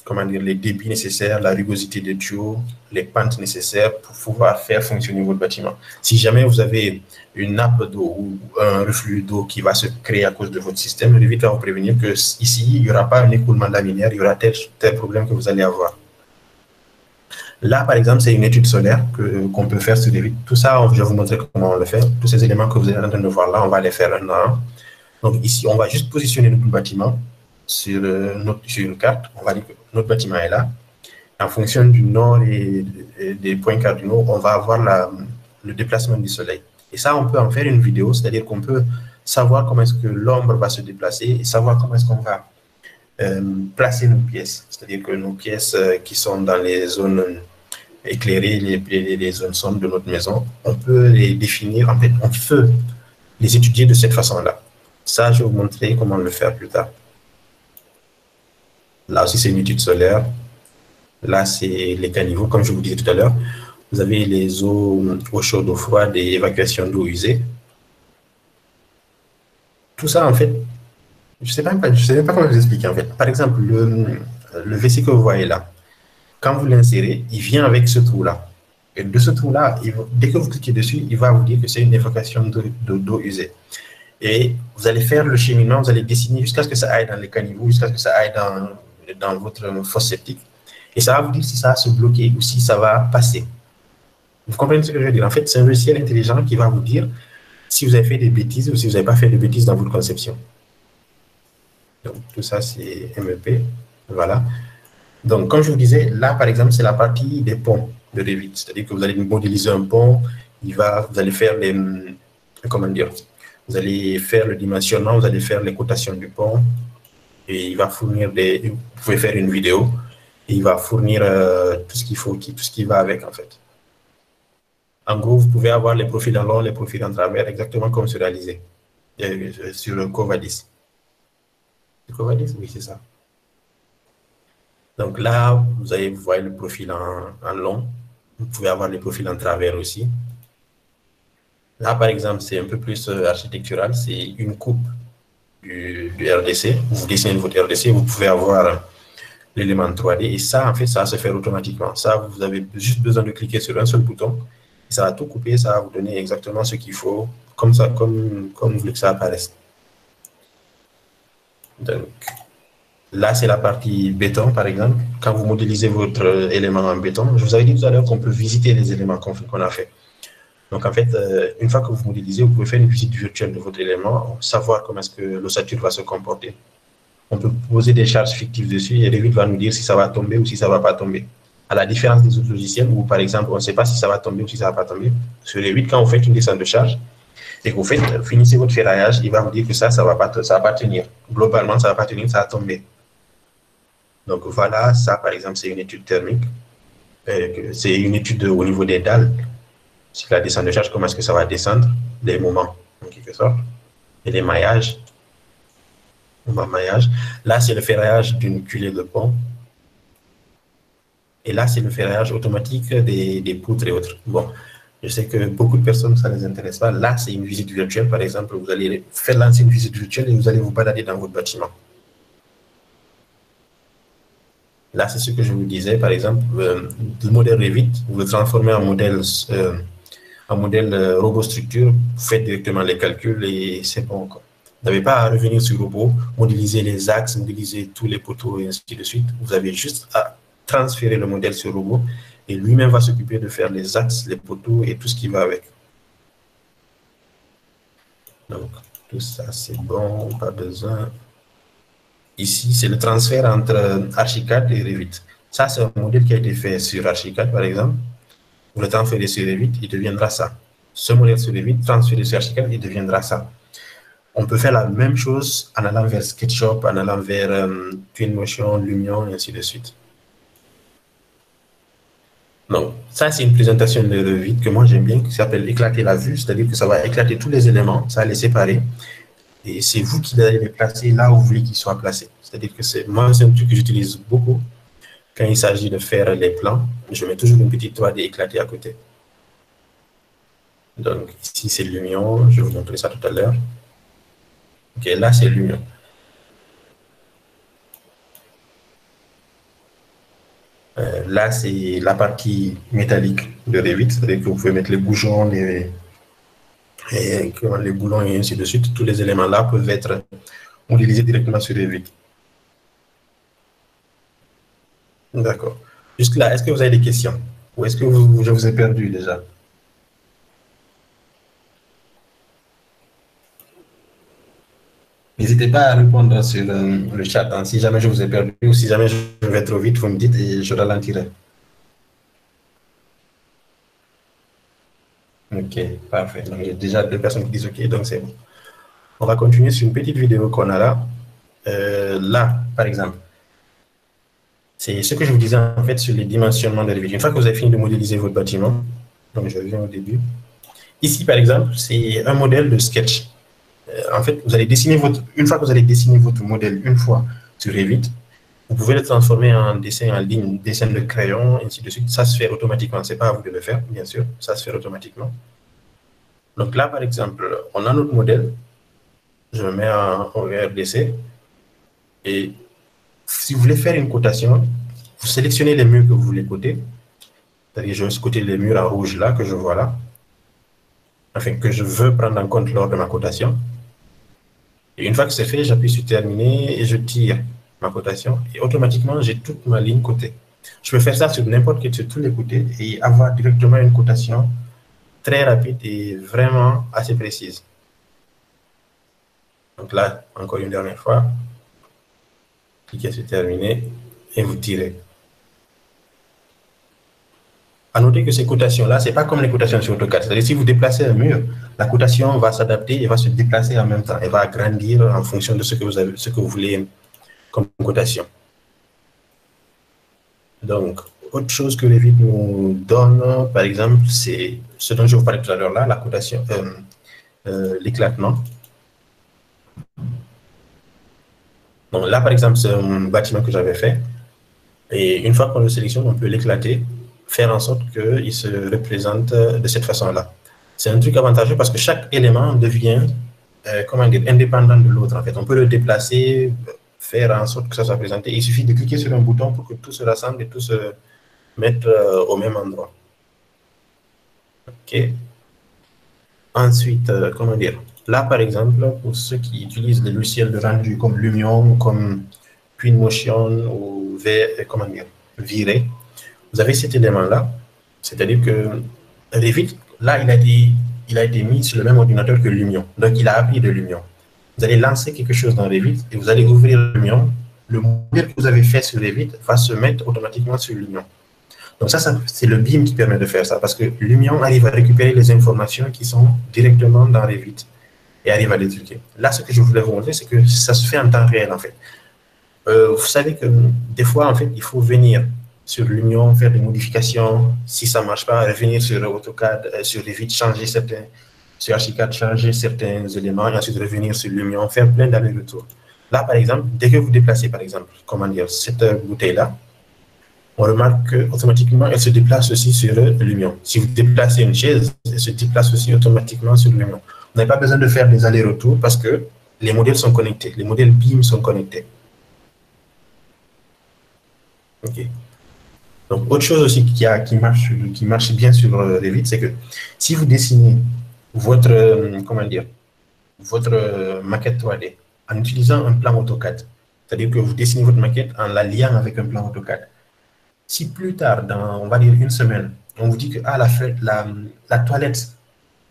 comment dire, les débits nécessaires, la rugosité des tuyaux, les pentes nécessaires pour pouvoir faire fonctionner votre bâtiment. Si jamais vous avez une nappe d'eau ou un reflux d'eau qui va se créer à cause de votre système, Revit va vous prévenir que ici, il n'y aura pas un écoulement laminaire, il y aura tel problème que vous allez avoir. Là, par exemple, c'est une étude solaire qu'on peut faire sur Revit. Tout ça, je vais vous montrer comment on le fait. Tous ces éléments que vous êtes en train de voir là, on va les faire un à un. Donc ici, on va juste positionner notre bâtiment sur une carte. On va dire que notre bâtiment est là. En fonction du nord et des points cardinaux, on va avoir le déplacement du soleil. Et ça, on peut en faire une vidéo, c'est-à-dire qu'on peut savoir comment est-ce que l'ombre va se déplacer et savoir comment est-ce qu'on va placer nos pièces. C'est-à-dire que nos pièces qui sont dans les zones éclairées, les zones sombres de notre maison, on peut les définir, en fait, on peut les étudier de cette façon-là. Ça, je vais vous montrer comment le faire plus tard. Là aussi, c'est une étude solaire. Là, c'est les caniveaux, comme je vous disais tout à l'heure. Vous avez les eaux chaudes, eau froide et évacuation d'eau usée. Tout ça, en fait, je ne sais même pas comment vous expliquer, en fait. Par exemple, le WC que vous voyez là, quand vous l'insérez, il vient avec ce trou-là. Et de ce trou-là, dès que vous cliquez dessus, il va vous dire que c'est une évacuation d'eau usée. Et vous allez faire le cheminement, vous allez dessiner jusqu'à ce que ça aille dans les caniveaux, jusqu'à ce que ça aille dans votre fosse septique. Et ça va vous dire si ça va se bloquer ou si ça va passer. Vous comprenez ce que je veux dire? En fait, c'est un logiciel intelligent qui va vous dire si vous avez fait des bêtises ou si vous n'avez pas fait de bêtises dans votre conception. Donc, tout ça, c'est MEP. Voilà. Donc, comme je vous disais, là, par exemple, c'est la partie des ponts de Revit. C'est-à-dire que vous allez modéliser un pont, vous allez faire les... Comment dire? Vous allez faire le dimensionnement, vous allez faire les cotations du pont, et il va fournir vous pouvez faire une vidéo, et il va fournir tout ce qu'il faut, tout ce qui va avec, en fait. En gros, vous pouvez avoir les profils en long, les profils en travers, exactement comme sur réalisé, sur le Covadis. Le Covadis, oui, c'est ça. Donc là, vous voyez le profil en long. Vous pouvez avoir les profils en travers aussi. Là, par exemple, c'est un peu plus architectural. C'est une coupe du RDC. Vous dessinez votre RDC, vous pouvez avoir l'élément 3D. Et ça, en fait, ça va se faire automatiquement. Ça, vous avez juste besoin de cliquer sur un seul bouton. Et ça va tout couper. Ça va vous donner exactement ce qu'il faut, comme ça, comme vous voulez que ça apparaisse. Donc, là, c'est la partie béton, par exemple. Quand vous modélisez votre élément en béton, je vous avais dit tout à l'heure qu'on peut visiter les éléments qu'on a fait. Donc, en fait, une fois que vous modélisez, vous pouvez faire une visite virtuelle de votre élément, savoir comment est-ce que l'ossature va se comporter. On peut poser des charges fictives dessus et Revit va nous dire si ça va tomber ou si ça ne va pas tomber. À la différence des autres logiciels où, par exemple, on ne sait pas si ça va tomber ou si ça ne va pas tomber. Sur Revit, quand vous faites une descente de charge et que vous finissez votre ferraillage, il va vous dire que ça ne va pas tenir. Globalement, ça ne va pas tenir, ça va tomber. Donc, voilà, ça, par exemple, c'est une étude thermique. C'est une étude au niveau des dalles. C'est la descente de charge, comment est-ce que ça va descendre, des moments, en quelque sorte, et les maillages. Là, c'est le ferraillage d'une culée de pont. Et là, c'est le ferraillage automatique des poutres et autres. Bon, je sais que beaucoup de personnes, ça ne les intéresse pas. Là, c'est une visite virtuelle, par exemple. Vous allez faire lancer une visite virtuelle et vous allez vous balader dans votre bâtiment. Là, c'est ce que je vous disais, par exemple, le modèle Revit, vous le transformez en modèle robot structure, vous faites directement les calculs et c'est bon. Vous n'avez pas à revenir sur le robot, modéliser les axes, modéliser tous les poteaux et ainsi de suite. Vous avez juste à transférer le modèle sur le robot et lui-même va s'occuper de faire les axes, les poteaux et tout ce qui va avec. Donc, tout ça, c'est bon, pas besoin. Ici, c'est le transfert entre Archicad et Revit. Ça, c'est un modèle qui a été fait sur Archicad, par exemple. Vous le transférez sur Revit, il deviendra ça. Ce modèle sur Revit, transféré sur Archicad, il deviendra ça. On peut faire la même chose en allant vers SketchUp, en allant vers Twinmotion, Lumion, et ainsi de suite. Donc, ça, c'est une présentation de Revit que moi, j'aime bien, qui s'appelle éclater la vue, c'est-à-dire que ça va éclater tous les éléments, ça va les séparer. Et c'est vous qui allez les placer là où vous voulez qu'ils soient placés. C'est-à-dire que moi, c'est un truc que j'utilise beaucoup. Quand il s'agit de faire les plans, je mets toujours une petite 3D éclatée à côté. Donc, ici, c'est l'union. Je vais vous montrer ça tout à l'heure. OK, là, c'est l'union. Là, c'est la partie métallique de Revit. C'est-à-dire que vous pouvez mettre les boujons, les boulons et ainsi de suite. Tous les éléments là peuvent être modélisés directement sur Revit. D'accord. Jusque-là, est-ce que vous avez des questions? Ou est-ce que je vous ai perdu déjà? N'hésitez pas à répondre sur le chat. Hein. Si jamais je vous ai perdu ou si jamais je vais trop vite, vous me dites et je ralentirai. OK, parfait. Donc, il y a déjà 2 personnes qui disent OK, donc c'est bon. On va continuer sur une petite vidéo qu'on a là. Là, par exemple, c'est ce que je vous disais en fait sur les dimensionnements de Revit. Une fois que vous avez fini de modéliser votre bâtiment, donc je reviens au début. Ici, par exemple, c'est un modèle de sketch. En fait, vous allez dessiner une fois que vous allez dessiner votre modèle une fois sur Revit, vous pouvez le transformer en dessin en ligne, dessin de crayon, ainsi de suite. Ça se fait automatiquement. Ce n'est pas à vous de le faire, bien sûr. Ça se fait automatiquement. Donc là, par exemple, on a notre modèle. Je mets en RDC. Et si vous voulez faire une cotation, vous sélectionnez les murs que vous voulez coter. C'est-à-dire, je vais coter les murs en rouge là, que je vois là. Enfin, que je veux prendre en compte lors de ma cotation. Et une fois que c'est fait, j'appuie sur terminer et je tire ma cotation. Et automatiquement, j'ai toute ma ligne cotée. Je peux faire ça sur n'importe quel, sur tous les côtés et avoir directement une cotation très rapide et vraiment assez précise. Donc là, encore une dernière fois, cliquez sur terminer et vous tirez. À noter que ces cotations-là, ce n'est pas comme les cotations sur AutoCAD. C'est-à-dire si vous déplacez un mur, la cotation va s'adapter et va se déplacer en même temps. Elle va agrandir en fonction de ce que vous voulez comme cotation. Donc, autre chose que Revit nous donne, par exemple, c'est ce dont je vous parlais tout à l'heure là, la cotation, l'éclatement. Donc là, par exemple, c'est un bâtiment que j'avais fait. Et une fois qu'on le sélectionne, on peut l'éclater, faire en sorte qu'il se représente de cette façon-là. C'est un truc avantageux parce que chaque élément devient comment dire, indépendant de l'autre. En fait, on peut le déplacer, faire en sorte que ça soit présenté. Il suffit de cliquer sur un bouton pour que tout se rassemble et tout se mette au même endroit. OK. Ensuite, comment dire, là, par exemple, pour ceux qui utilisent les logiciels de rendu comme Lumion, comme Twinmotion ou comment dire, Viré, vous avez cet élément-là, c'est-à-dire que Revit, là, il a été mis sur le même ordinateur que Lumion. Donc, il a appris de Lumion. Vous allez lancer quelque chose dans Revit et vous allez ouvrir Lumion. Le modèle que vous avez fait sur Revit va se mettre automatiquement sur Lumion. Donc, ça c'est le BIM qui permet de faire ça parce que Lumion arrive à récupérer les informations qui sont directement dans Revit et arrive à les truquer. Là, ce que je voulais vous montrer, c'est que ça se fait en temps réel, en fait. Vous savez que des fois, en fait, il faut venir sur Lumion, faire des modifications. Si ça ne marche pas, revenir sur AutoCAD, sur Revit, changer certains, sur Archicad, changer certains éléments et ensuite revenir sur Lumion, faire plein d'allers-retours. Là, par exemple, dès que vous déplacez, par exemple, comment dire, cette bouteille-là, on remarque qu'automatiquement, elle se déplace aussi sur Lumion. Si vous déplacez une chaise, elle se déplace aussi automatiquement sur Lumion. Vous n'avez pas besoin de faire des allers-retours parce que les modèles sont connectés, les modèles BIM sont connectés. OK. Donc, autre chose aussi qui marche bien sur Revit, c'est que si vous dessinez votre, comment dire, votre maquette 3D en utilisant un plan AutoCAD, c'est-à-dire que vous dessinez votre maquette en la liant avec un plan AutoCAD. Si plus tard, dans, on va dire une semaine, on vous dit que ah, la toilette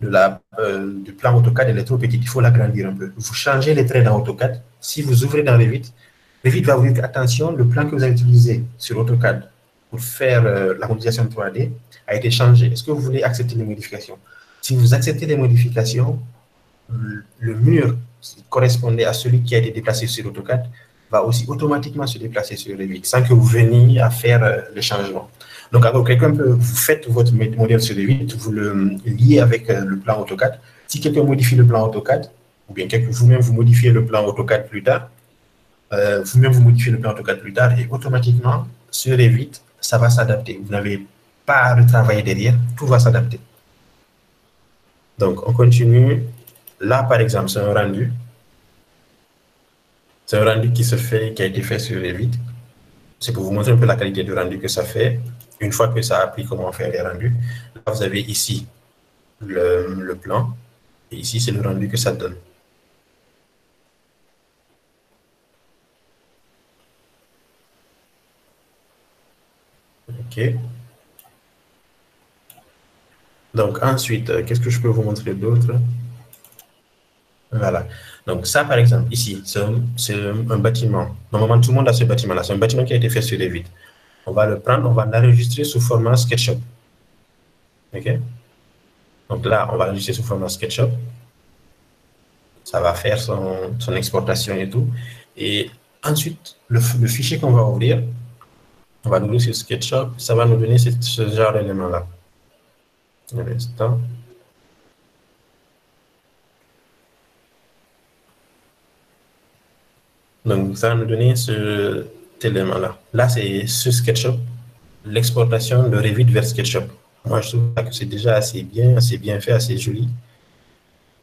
du plan AutoCAD elle est trop petite, il faut l'agrandir un peu. Vous changez les traits dans AutoCAD. Si vous ouvrez dans Revit, Revit va vous dire que, attention, le plan que vous avez utilisé sur AutoCAD pour faire la modélisation 3D a été changé. Est-ce que vous voulez accepter les modifications? Si vous acceptez les modifications, le mur qui correspondait à celui qui a été déplacé sur AutoCAD va aussi automatiquement se déplacer sur Revit sans que vous veniez à faire les changements. Donc, alors, vous faites votre modèle sur Revit, vous le liez avec le plan AutoCAD. Si quelqu'un modifie le plan AutoCAD, ou bien vous-même vous modifiez le plan AutoCAD plus tard, et automatiquement, sur Revit, ça va s'adapter. Vous n'avez pas à retravailler derrière, tout va s'adapter. Donc, on continue. Là, par exemple, c'est un rendu. C'est un rendu qui a été fait sur Revit. C'est pour vous montrer un peu la qualité du rendu que ça fait. Une fois que ça a appris comment faire les rendus, là, vous avez ici le plan. Et ici, c'est le rendu que ça donne. OK. Donc, ensuite, qu'est-ce que je peux vous montrer d'autre? Voilà. Donc, ça, par exemple, ici, c'est un bâtiment. Normalement, tout le monde a ce bâtiment-là. C'est un bâtiment qui a été fait sur Revit. On va le prendre, on va l'enregistrer sous format SketchUp. OK? Donc là, on va l'enregistrer sous format SketchUp. Ça va faire son exportation et tout. Et ensuite, le fichier qu'on va ouvrir, on va l'ouvrir sur SketchUp. Ça va nous donner ce genre d'élément-là. Un instant. Donc, ça va nous donner cet élément-là. Là, c'est sur SketchUp, l'exportation de Revit vers SketchUp. Moi, je trouve que c'est déjà assez bien fait, assez joli.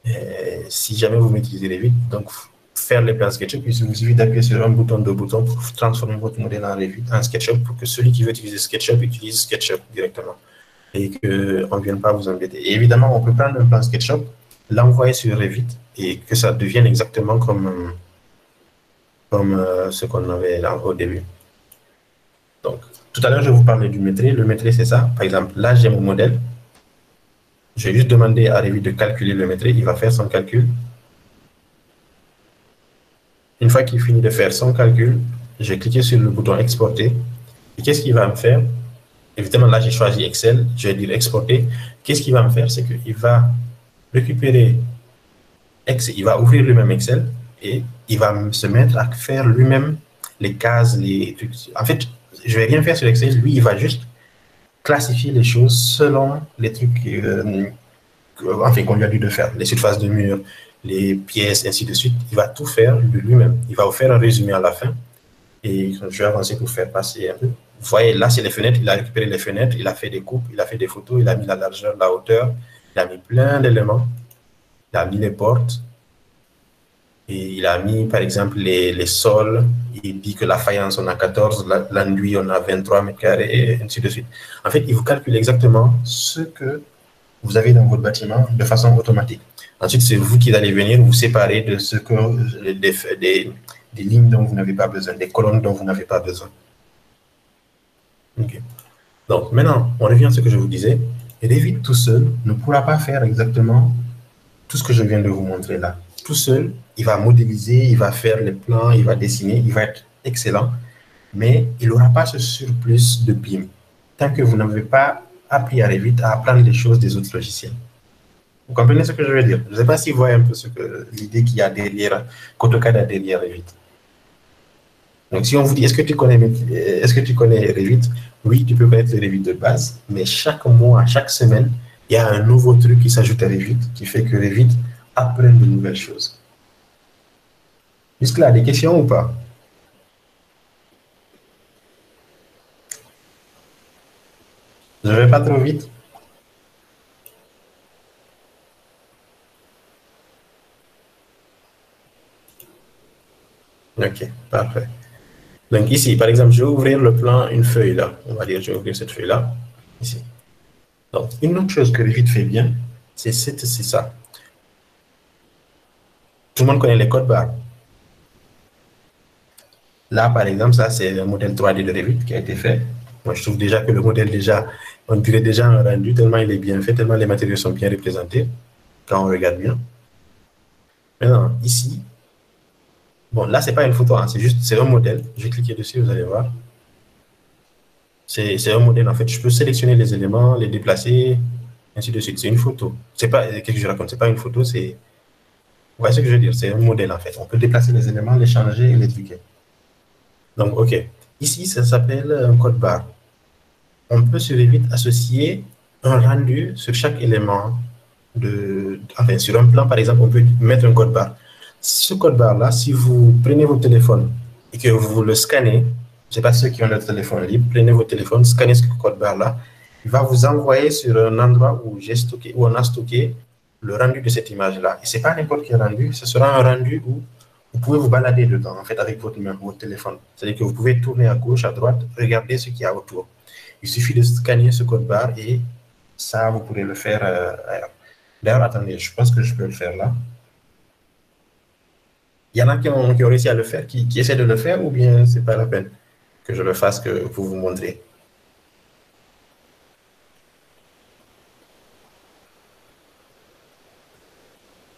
Et si jamais vous maîtrisez Revit, donc faire les plans SketchUp, il vous suffit d'appuyer sur un bouton, deux boutons pour transformer votre modèle en Revit, en SketchUp, pour que celui qui veut utiliser SketchUp utilise SketchUp directement et qu'on ne vienne pas vous embêter. Et évidemment, on peut prendre un plan SketchUp, l'envoyer sur Revit et que ça devienne exactement comme ce qu'on avait là au début. Donc, tout à l'heure, je vous parlais du métré. Le métré, c'est ça. Par exemple, là, j'ai mon modèle. Je vais juste demander à Revit de calculer le métré. Il va faire son calcul. Une fois qu'il finit de faire son calcul, je vais cliquer sur le bouton exporter. Et qu'est-ce qu'il va me faire? Évidemment, là, j'ai choisi Excel. Je vais dire exporter. Qu'est-ce qu'il va me faire? C'est qu'il va récupérer Excel. Il va ouvrir lui-même Excel et il va se mettre à faire lui-même les cases, les trucs. En fait, je ne vais rien faire sur Excel. Lui, il va juste classifier les choses selon les trucs enfin, qu'on lui a dit de faire. Les surfaces de mur, les pièces, ainsi de suite. Il va tout faire de lui-même. Il va vous faire un résumé à la fin. Et je vais avancer pour faire passer un peu. Vous voyez, là, c'est les fenêtres. Il a récupéré les fenêtres. Il a fait des coupes. Il a fait des photos. Il a mis la largeur, la hauteur. Il a mis plein d'éléments. Il a mis les portes. Et il a mis, par exemple, les sols. Il dit que la faïence, on a 14, l'enduit, on a 23 mètres carrés, et ainsi de suite. En fait, il vous calcule exactement ce que vous avez dans votre bâtiment de façon automatique. Ensuite, c'est vous qui allez venir vous séparer de ce que des lignes dont vous n'avez pas besoin, des colonnes dont vous n'avez pas besoin. Okay. Donc, maintenant, on revient à ce que je vous disais. Revit tout seul ne pourra pas faire exactement tout ce que je viens de vous montrer là. Tout seul, il va modéliser, il va faire les plans, il va dessiner, il va être excellent, mais il n'aura pas ce surplus de BIM tant que vous n'avez pas appris à Revit à apprendre les choses des autres logiciels. Vous comprenez ce que je veux dire? Je ne sais pas si vous voyez un peu l'idée qu'il y a derrière, qu'AutoCAD a derrière Revit. Donc, si on vous dit, est-ce que tu connais Revit? Oui, tu peux connaître le Revit de base, mais chaque mois, chaque semaine, il y a un nouveau truc qui s'ajoute à Revit, qui fait que Revit apprend de nouvelles choses. Jusque-là, des questions ou pas? Je ne vais pas trop vite. Ok, parfait. Donc ici, par exemple, je vais ouvrir le plan, une feuille là. On va dire, je vais ouvrir cette feuille-là, ici. Donc, une autre chose que Revit fait bien, c'est ça. Tout le monde connaît les codes barres. Là, par exemple, ça, c'est un modèle 3D de Revit qui a été fait. Moi, je trouve déjà que le modèle, on dirait déjà un rendu, tellement il est bien fait, tellement les matériaux sont bien représentés, quand on regarde bien. Maintenant, ici, bon, là, ce n'est pas une photo, hein, c'est un modèle. Je vais cliquer dessus, vous allez voir. C'est un modèle, en fait. Je peux sélectionner les éléments, les déplacer, ainsi de suite. C'est une photo. C'est pas, qu'est-ce que je raconte? Ce n'est pas une photo, c'est... Vous voyez ce que je veux dire? C'est un modèle, en fait. On peut déplacer les éléments, les changer et les truquer. Donc, OK. Ici, ça s'appelle un code barre. On peut sur Revit associer un rendu sur chaque élément. Enfin, sur un plan, par exemple, on peut mettre un code barre. Ce code barre-là, si vous prenez votre téléphone et que vous le scannez, je ne sais pas ceux qui ont le téléphone libre, prenez votre téléphone, scannez ce code barre-là, il va vous envoyer sur un endroit où on a stocké le rendu de cette image-là. Et ce n'est pas n'importe quel rendu, ce sera un rendu où vous pouvez vous balader dedans, en fait, avec votre main, votre téléphone. C'est-à-dire que vous pouvez tourner à gauche, à droite, regarder ce qu'il y a autour. Il suffit de scanner ce code barre et ça, vous pourrez le faire ailleurs. D'ailleurs, attendez, je pense que je peux le faire là. Il y en a qui ont réussi à le faire, qui essaient de le faire, ou bien ce n'est pas la peine que je le fasse que pour vous montrer.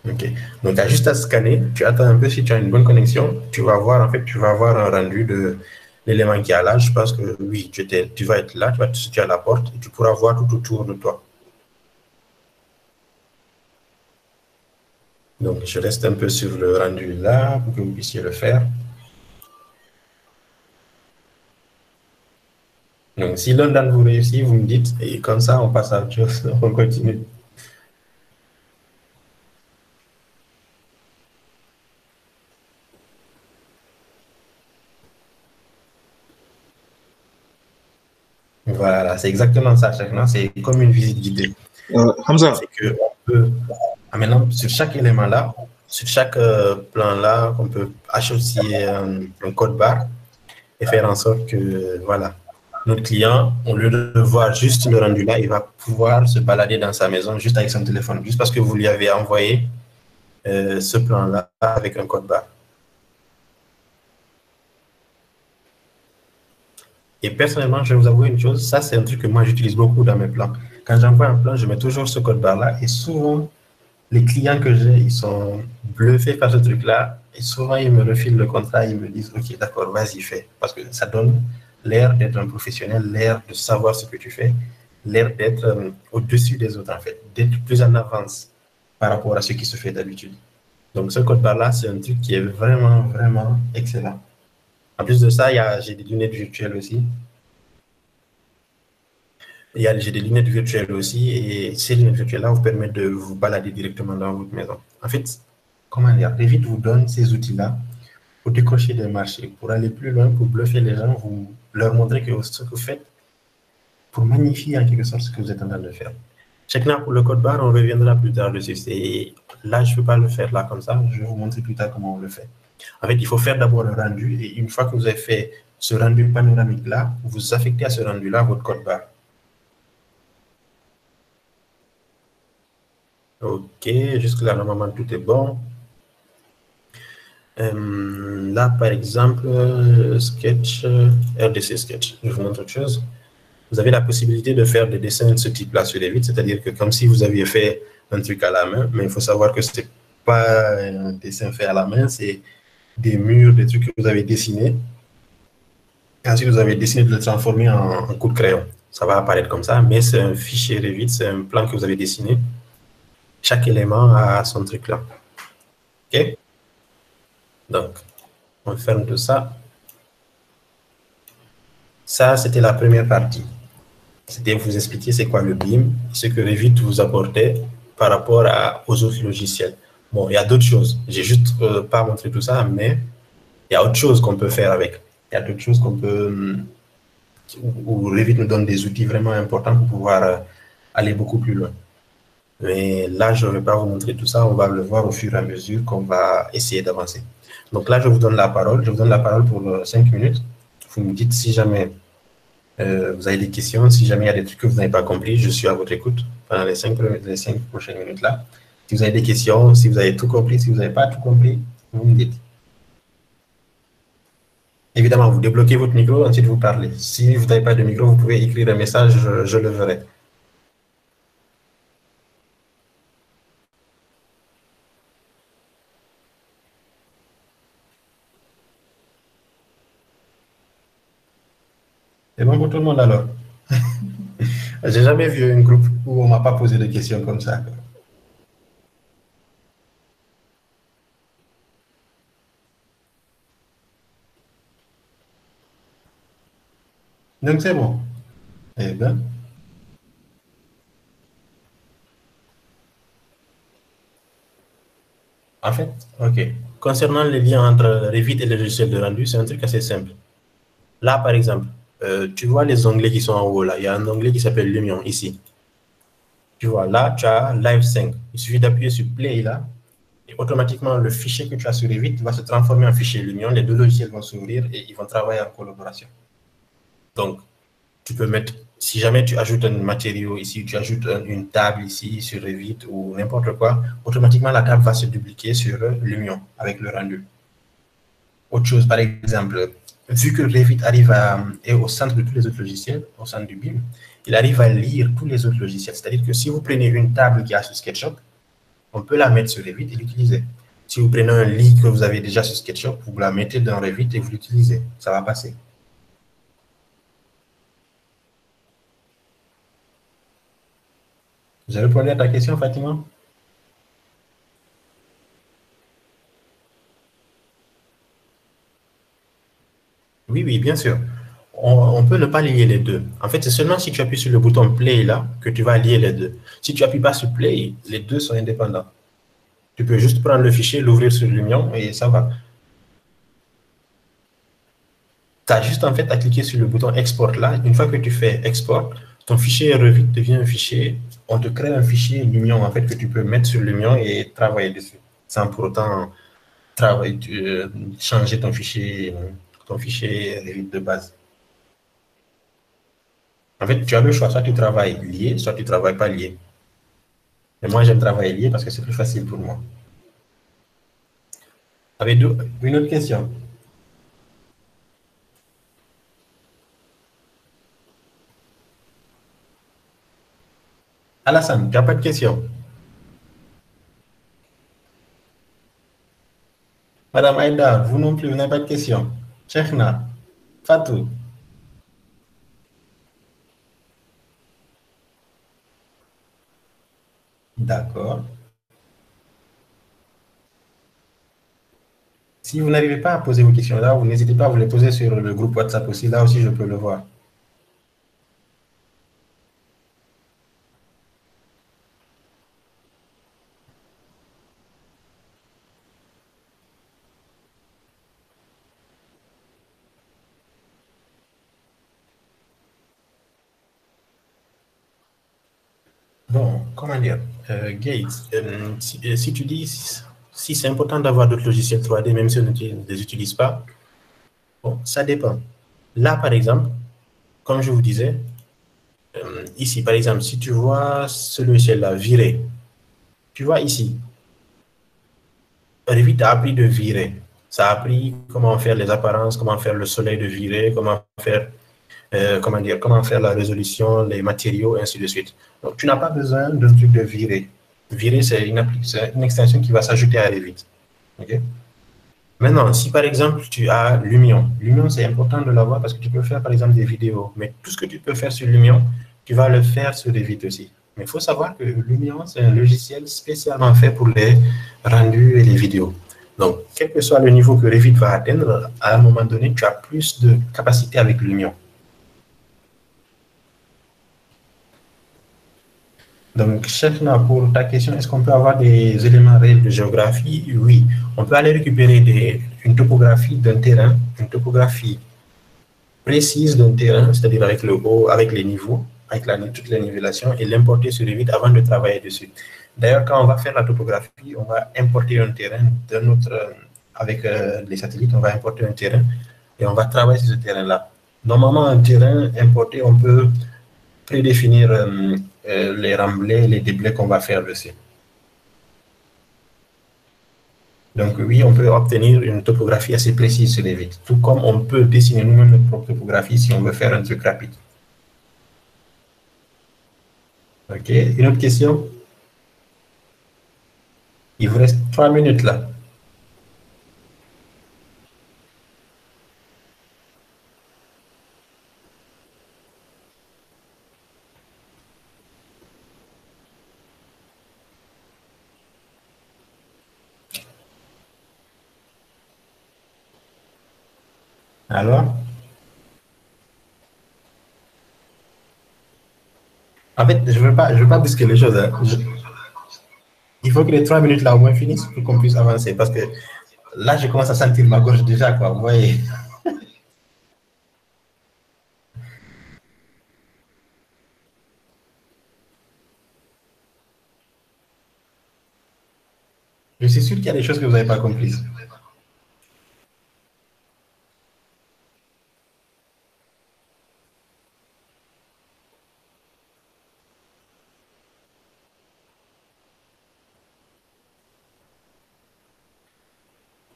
Ok, donc tu as juste à scanner, tu attends un peu si tu as une bonne connexion, tu vas voir, en fait, tu vas avoir un rendu de l'élément qui est là. Je pense que oui, tu vas être là, tu vas te situer à la porte et tu pourras voir tout autour de toi. Donc, je reste un peu sur le rendu là pour que vous puissiez le faire. Donc, si l'un d'entre vous réussit, vous me dites, et comme ça, on passe à autre chose, on continue. Voilà, c'est exactement ça, chacun. C'est comme une visite guidée. Hamza. C'est qu'on peut, maintenant, sur chaque élément là, sur chaque plan là, on peut associer un code barre et faire en sorte que, voilà, notre client, au lieu de voir juste le rendu là, il va pouvoir se balader dans sa maison juste avec son téléphone, juste parce que vous lui avez envoyé ce plan là avec un code barre. Et personnellement, je vais vous avouer une chose, ça c'est un truc que moi j'utilise beaucoup dans mes plans. Quand j'envoie un plan, je mets toujours ce code barre-là et souvent, les clients que j'ai, ils sont bluffés par ce truc-là et souvent ils me refilent le contrat, ils me disent « Ok, d'accord, vas-y, fais ». Parce que ça donne l'air d'être un professionnel, l'air de savoir ce que tu fais, l'air d'être au-dessus des autres en fait, d'être plus en avance par rapport à ce qui se fait d'habitude. Donc ce code barre-là, c'est un truc qui est vraiment, vraiment excellent. En plus de ça, j'ai des lunettes virtuelles aussi. J'ai des lunettes virtuelles aussi et ces lunettes virtuelles-là vous permettent de vous balader directement dans votre maison. En fait, comment dire, Revit vous donne ces outils-là pour décrocher des marchés, pour aller plus loin, pour bluffer les gens, vous leur montrer que ce que vous faites, pour magnifier en quelque sorte ce que vous êtes en train de faire. Chacun pour le code barre, on reviendra plus tard dessus. Là, je ne peux pas le faire là comme ça, je vais vous montrer plus tard comment on le fait. En fait, il faut faire d'abord le rendu et une fois que vous avez fait ce rendu panoramique-là, vous affectez à ce rendu-là votre code barre. Ok, jusque-là, normalement, tout est bon. Là, par exemple, Sketch, RDC Sketch, je vous montre autre chose. Vous avez la possibilité de faire des dessins de ce type-là sur Revit, c'est-à-dire que comme si vous aviez fait un truc à la main, mais il faut savoir que ce n'est pas un dessin fait à la main, c'est des murs, des trucs que vous avez dessinés. Et ensuite, vous avez décidé de le transformer en coup de crayon. Ça va apparaître comme ça, mais c'est un fichier Revit, c'est un plan que vous avez dessiné. Chaque élément a son truc là. OK? Donc, on ferme tout ça. Ça, c'était la première partie. C'était vous expliquer c'est quoi le BIM, ce que Revit vous apportait par rapport aux autres logiciels. Bon, il y a d'autres choses. J'ai juste pas montré tout ça, mais il y a autre chose qu'on peut faire avec. Il y a d'autres choses qu'on peut... où Revit nous donne des outils vraiment importants pour pouvoir aller beaucoup plus loin. Mais là, je ne vais pas vous montrer tout ça. On va le voir au fur et à mesure qu'on va essayer d'avancer. Donc là, je vous donne la parole. Je vous donne la parole pour 5 minutes. Vous me dites si jamais vous avez des questions, si jamais il y a des trucs que vous n'avez pas compris, je suis à votre écoute pendant les 5 prochaines minutes-là. Si vous avez des questions, si vous avez tout compris, si vous n'avez pas tout compris, vous me dites. Évidemment, vous débloquez votre micro, ensuite vous parlez. Si vous n'avez pas de micro, vous pouvez écrire un message, je le verrai. C'est bon pour tout le monde alors? J'ai jamais vu un groupe où on ne m'a pas posé de questions comme ça. Donc c'est bon. Eh bien. En fait, ok. Concernant les liens entre Revit et les logiciels de rendu, c'est un truc assez simple. Là, par exemple, tu vois les onglets qui sont en haut là. Il y a un onglet qui s'appelle Lumion ici. Tu vois, là, tu as Live 5. Il suffit d'appuyer sur Play là, et automatiquement, le fichier que tu as sur Revit va se transformer en fichier Lumion. Les deux logiciels vont s'ouvrir et ils vont travailler en collaboration. Donc, tu peux mettre, si jamais tu ajoutes un matériau ici, tu ajoutes une table ici sur Revit ou n'importe quoi, automatiquement, la table va se dupliquer sur Lumion avec le rendu. Autre chose, par exemple, vu que Revit est au centre de tous les autres logiciels, au centre du BIM, il arrive à lire tous les autres logiciels. C'est-à-dire que si vous prenez une table qui a sur SketchUp, on peut la mettre sur Revit et l'utiliser. Si vous prenez un lit que vous avez déjà sur SketchUp, vous la mettez dans Revit et vous l'utilisez. Ça va passer. Vous avez répondu à ta question, Fatima? Oui, oui, bien sûr. On peut ne pas lier les deux. En fait, c'est seulement si tu appuies sur le bouton Play là que tu vas lier les deux. Si tu n'appuies pas sur Play, les deux sont indépendants. Tu peux juste prendre le fichier, l'ouvrir sur Lumion et ça va. Tu as juste en fait à cliquer sur le bouton Export là. Une fois que tu fais Export, ton fichier Revit devient un fichier. On te crée un fichier Lumion en fait que tu peux mettre sur Lumion et travailler dessus sans pour autant changer ton fichier Revit de base. En fait, tu as le choix, soit tu travailles lié, soit tu ne travailles pas lié. Et moi, j'aime travailler lié parce que c'est plus facile pour moi. Avez-vous une autre question? Alassane, tu n'as pas de question? Madame Aïda, vous non plus, vous n'avez pas de question? Cheikhna, Fatou? D'accord. Si vous n'arrivez pas à poser vos questions là, vous n'hésitez pas à vous les poser sur le groupe WhatsApp aussi. Là aussi, je peux le voir. Bon, comment dire, Gates, si tu dis, si c'est important d'avoir d'autres logiciels 3D, même si on ne les utilise pas, bon, ça dépend. Là, par exemple, comme je vous disais, ici, par exemple, si tu vois ce logiciel-là, virer, tu vois ici, Revit a appris de virer. Ça a appris comment faire les apparences, comment faire le soleil de virer, comment faire comment faire la résolution, les matériaux, et ainsi de suite. Donc, tu n'as pas besoin d'un truc de virer. Virer, c'est une extension qui va s'ajouter à Revit. Okay? Maintenant, si par exemple, tu as Lumion, Lumion, c'est important de l'avoir parce que tu peux faire par exemple des vidéos, mais tout ce que tu peux faire sur Lumion, tu vas le faire sur Revit aussi. Mais il faut savoir que Lumion, c'est un logiciel spécialement fait pour les rendus et les vidéos. Donc, quel que soit le niveau que Revit va atteindre, à un moment donné, tu as plus de capacité avec Lumion. Donc, Cheikhna, pour ta question, est-ce qu'on peut avoir des éléments réels de géographie? Oui, on peut aller récupérer une topographie d'un terrain, une topographie précise d'un terrain, c'est-à-dire avec le haut, avec les niveaux, avec toutes les nivellations, et l'importer sur Revit avant de travailler dessus. D'ailleurs, quand on va faire la topographie, on va importer un terrain d'un autre, avec les satellites, on va importer un terrain et on va travailler sur ce terrain-là. Normalement, un terrain importé, on peut prédéfinir les remblais, les déblais qu'on va faire dessus. Donc oui, on peut obtenir une topographie assez précise sur Revit, tout comme on peut dessiner nous-mêmes notre propre topographie si on veut faire un truc rapide. Ok, une autre question? Il vous reste 3 minutes là. Alors? En fait, je veux pas brusquer les choses. Hein. Il faut que les 3 minutes là au moins finissent pour qu'on puisse avancer. Parce que là, je commence à sentir ma gorge déjà, quoi. Vous voyez? Je suis sûr qu'il y a des choses que vous n'avez pas comprises.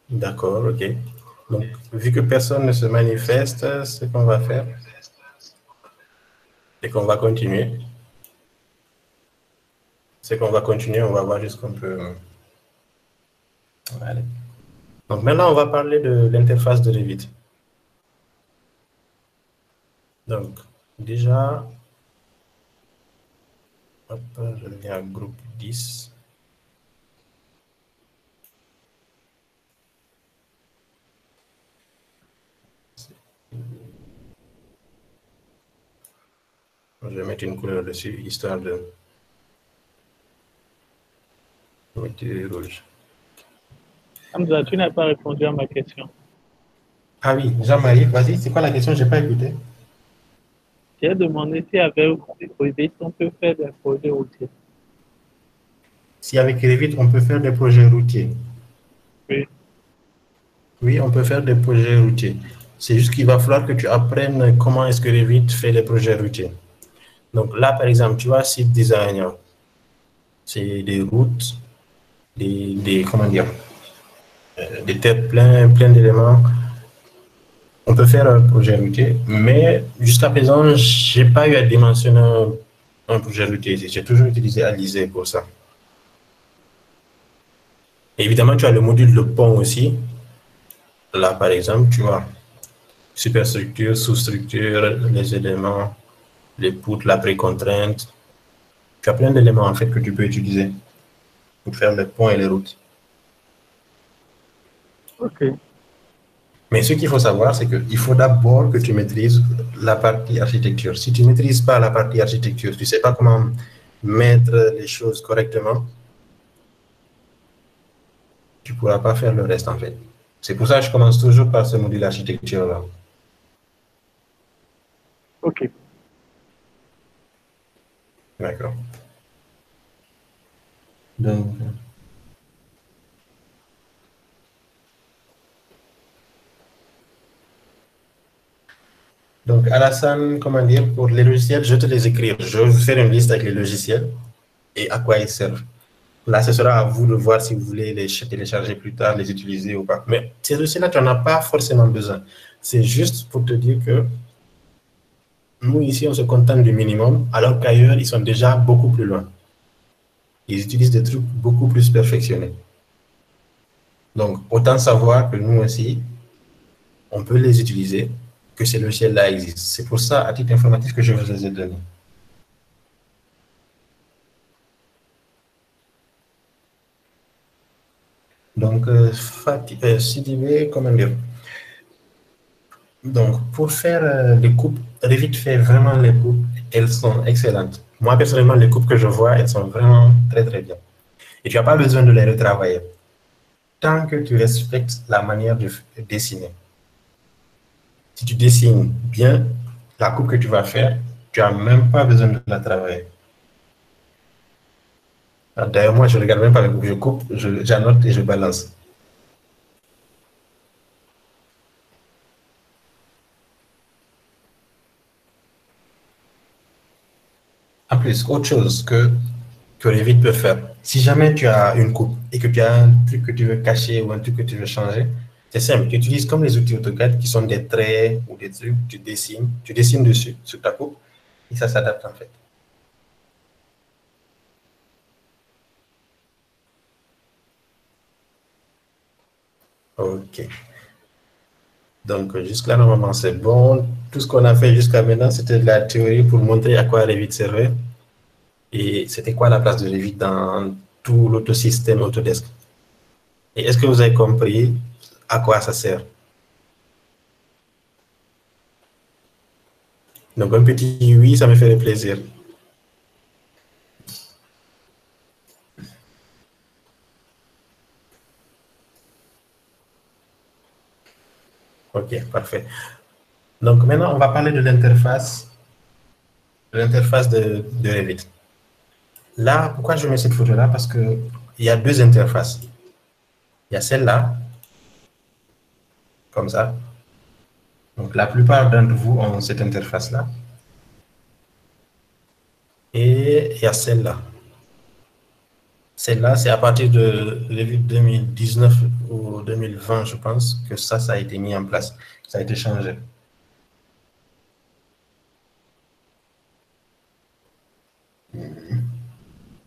D'accord, ok. Donc, vu que personne ne se manifeste, ce qu'on va faire, c'est qu'on va continuer. On va voir juste qu'on peut... Allez. Donc, maintenant, on va parler de l'interface de Revit. Donc, déjà, hop, je reviens à groupe 10. Je vais mettre une couleur dessus, histoire de mettre du rouge. Hamza, tu n'as pas répondu à ma question. Ah oui, Jean-Marie, vas-y, c'est quoi la question? Je n'ai pas écouté. J'ai demandé si avec Revit, on peut faire des projets routiers. Si avec Revit, on peut faire des projets routiers. Oui. Oui, on peut faire des projets routiers. C'est juste qu'il va falloir que tu apprennes comment est-ce que Revit fait les projets routiers. Donc là, par exemple, tu vois, site designer. C'est des routes, comment dire, des têtes plein d'éléments. On peut faire un projet routier, mais jusqu'à présent, je n'ai pas eu à dimensionner un projet routier. J'ai toujours utilisé Alizé pour ça. Et évidemment, tu as le module de pont aussi. Là, par exemple, tu vois, superstructure, sous-structure, les éléments, les poutres, la précontrainte. Tu as plein d'éléments en fait que tu peux utiliser pour faire les ponts et les routes. OK. Mais ce qu'il faut savoir, c'est qu'il faut d'abord que tu maîtrises la partie architecture. Si tu ne maîtrises pas la partie architecture, tu ne sais pas comment mettre les choses correctement, tu ne pourras pas faire le reste en fait. C'est pour ça que je commence toujours par ce module architecture-là. OK. D'accord. Donc, Alassane, comment dire, pour les logiciels, je vais te les écrire. Je vais vous faire une liste avec les logiciels et à quoi ils servent. Là, ce sera à vous de voir si vous voulez les télécharger plus tard, les utiliser ou pas. Mais ces logiciels-là, tu n'en as pas forcément besoin. C'est juste pour te dire que nous, ici, on se contente du minimum, alors qu'ailleurs, ils sont déjà beaucoup plus loin. Ils utilisent des trucs beaucoup plus perfectionnés. Donc, autant savoir que nous aussi, on peut les utiliser, que ces logiciels-là existent. C'est pour ça, à titre informatif, que je vous les ai donnés. Donc, Sidibé, comment dire? Donc, pour faire les coupes, Revit fait vraiment les coupes, elles sont excellentes. Moi, personnellement, les coupes que je vois, elles sont vraiment très, très bien. Et tu n'as pas besoin de les retravailler. Tant que tu respectes la manière de dessiner. Si tu dessines bien la coupe que tu vas faire, tu n'as même pas besoin de la travailler. D'ailleurs, moi, je ne regarde même pas la coupe, je coupe, j'annote et je balance. En plus, autre chose que Revit peut faire, si jamais tu as une coupe et que tu as un truc que tu veux cacher ou un truc que tu veux changer, c'est simple, tu utilises comme les outils AutoCAD qui sont des traits ou des trucs, tu dessines dessus, sur ta coupe, et ça s'adapte en fait. OK. Donc, jusque-là, normalement, c'est bon. Tout ce qu'on a fait jusqu'à maintenant, c'était de la théorie pour montrer à quoi Revit servait. Et c'était quoi la place de Revit dans tout l'autosystème Autodesk. Et est-ce que vous avez compris à quoi ça sert? Donc, un petit oui, ça me ferait plaisir. OK, parfait. Donc, maintenant, on va parler de l'interface de Revit. Là, pourquoi je mets cette photo-là? Parce qu'il y a deux interfaces. Il y a celle-là, comme ça. Donc, la plupart d'entre vous ont cette interface-là. Et il y a celle-là. Celle-là, c'est à partir de Revit 2019 ou 2020, je pense, que ça a été mis en place. Ça a été changé.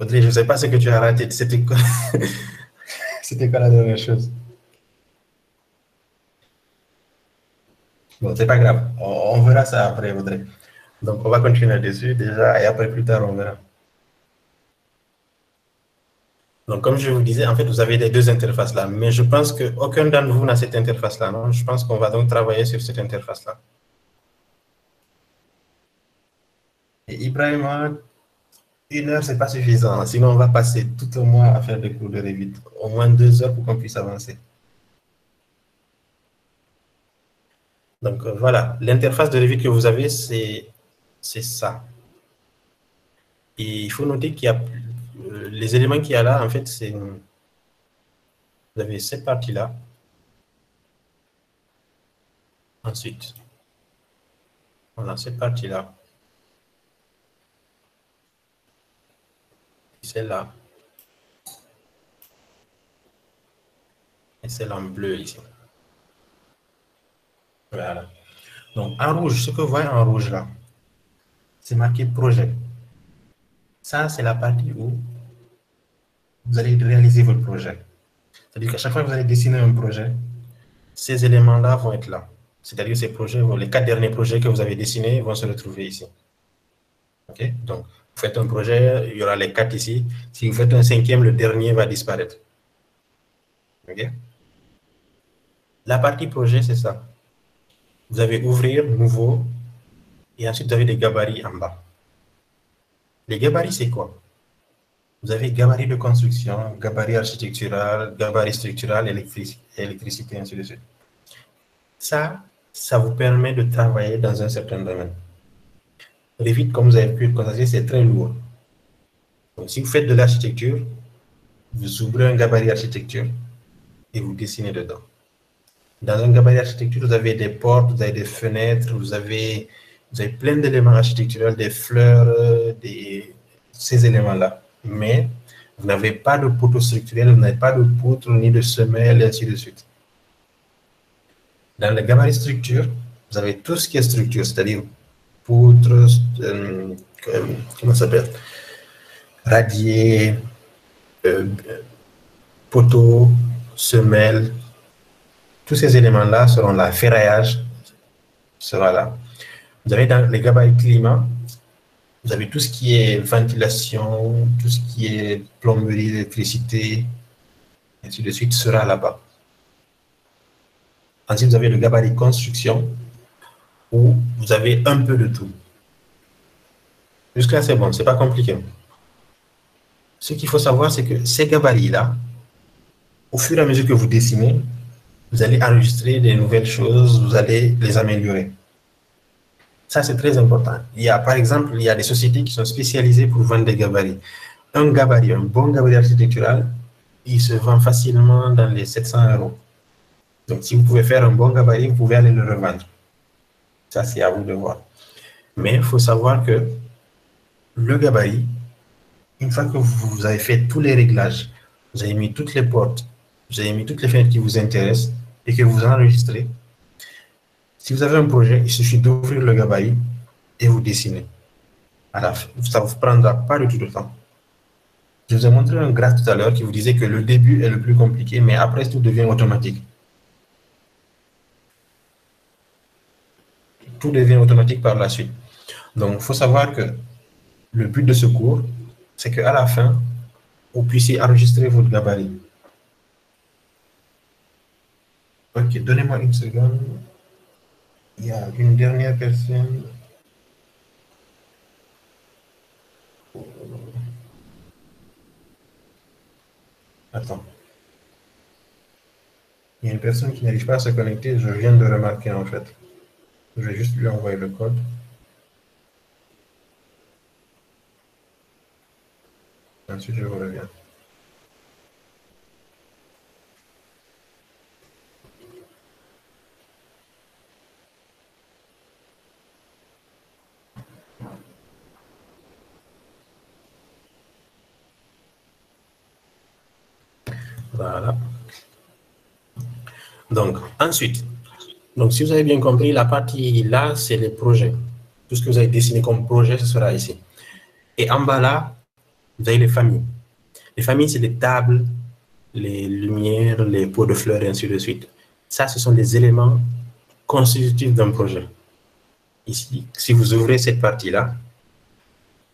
Audrey, je ne sais pas ce que tu as raté. C'était quoi, c'était quoi la dernière chose? Bon, c'est pas grave. On verra ça après, Audrey. Donc, on va continuer dessus déjà et après, plus tard, on verra. Donc, comme je vous disais, en fait, vous avez les deux interfaces là, mais je pense qu'aucun d'entre vous n'a cette interface-là, non? Je pense qu'on va donc travailler sur cette interface-là. Et Ibrahima, 1 heure, c'est pas suffisant. Sinon, on va passer tout le mois à faire des cours de Revit. Au moins 2 heures pour qu'on puisse avancer. Donc, voilà. L'interface de Revit que vous avez, c'est ça. Et il faut noter qu'il y a les éléments qu'il y a là, en fait, c'est... Vous avez cette partie-là. Ensuite, on a cette partie-là. Celle-là. Et celle en bleu ici. Voilà. Donc, en rouge, ce que vous voyez en rouge là, c'est marqué projet. Ça, c'est la partie où vous allez réaliser votre projet. C'est-à-dire qu'à chaque fois que vous allez dessiner un projet, ces éléments-là vont être là. C'est-à-dire ces projets, les 4 derniers projets que vous avez dessinés vont se retrouver ici. OK? Donc, vous faites un projet, il y aura les 4 ici. Si vous faites un 5e, le dernier va disparaître. OK? La partie projet, c'est ça. Vous avez ouvrir, nouveau, et ensuite vous avez des gabarits en bas. Les gabarits, c'est quoi? Vous avez gabarit de construction, gabarit architectural, gabarit structural, électricité, ainsi de suite. Ça vous permet de travailler dans un certain domaine. Revit, comme vous avez pu le constater, c'est très lourd. Donc, si vous faites de l'architecture, vous ouvrez un gabarit architecture et vous dessinez dedans. Dans un gabarit architecture, vous avez des portes, vous avez des fenêtres, vous avez plein d'éléments architecturaux, des fleurs, ces éléments-là. Mais vous n'avez pas de poteau structurel, vous n'avez pas de poutre ni de semelle, et ainsi de suite. Dans le gabarit structure, vous avez tout ce qui est structure, c'est-à-dire poutre, comment ça s'appelle? Radier, poteau, semelle, tous ces éléments-là seront là. Ferraillage sera là. Vous avez dans les gabarits climat, vous avez tout ce qui est ventilation, tout ce qui est plomberie, électricité, ainsi de suite, sera là-bas. Ensuite, vous avez le gabarit construction, où vous avez un peu de tout. Jusque-là, c'est bon, c'est pas compliqué. Ce qu'il faut savoir, c'est que ces gabarits-là, au fur et à mesure que vous dessinez, vous allez enregistrer des nouvelles choses, vous allez les améliorer. Ça, c'est très important. Par exemple, il y a des sociétés qui sont spécialisées pour vendre des gabarits. Un gabarit, un bon gabarit architectural, il se vend facilement dans les 700 €. Donc, si vous pouvez faire un bon gabarit, vous pouvez aller le revendre. Ça, c'est à vous de voir. Mais il faut savoir que le gabarit, une fois que vous avez fait tous les réglages, vous avez mis toutes les portes, vous avez mis toutes les fenêtres qui vous intéressent et que vous enregistrez, si vous avez un projet, il suffit d'ouvrir le gabarit et vous dessinez. Ça ne vous prendra pas du tout de temps. Je vous ai montré un graphe tout à l'heure qui vous disait que le début est le plus compliqué, mais après, tout devient automatique. Tout devient automatique par la suite. Donc, il faut savoir que le but de ce cours, c'est qu'à la fin, vous puissiez enregistrer votre gabarit. Ok, donnez-moi une seconde. Il y a une dernière personne. Attends. Il y a une personne qui n'arrive pas à se connecter, je viens de le remarquer en fait. Je vais juste lui envoyer le code. Ensuite, je reviens. Voilà. Donc, ensuite, donc, si vous avez bien compris, la partie là, c'est les projets. Tout ce que vous avez dessiné comme projet, ce sera ici. Et en bas là, vous avez les familles. Les familles, c'est les tables, les lumières, les pots de fleurs, et ainsi de suite. Ça, ce sont des éléments constitutifs d'un projet. Ici, si vous ouvrez cette partie-là,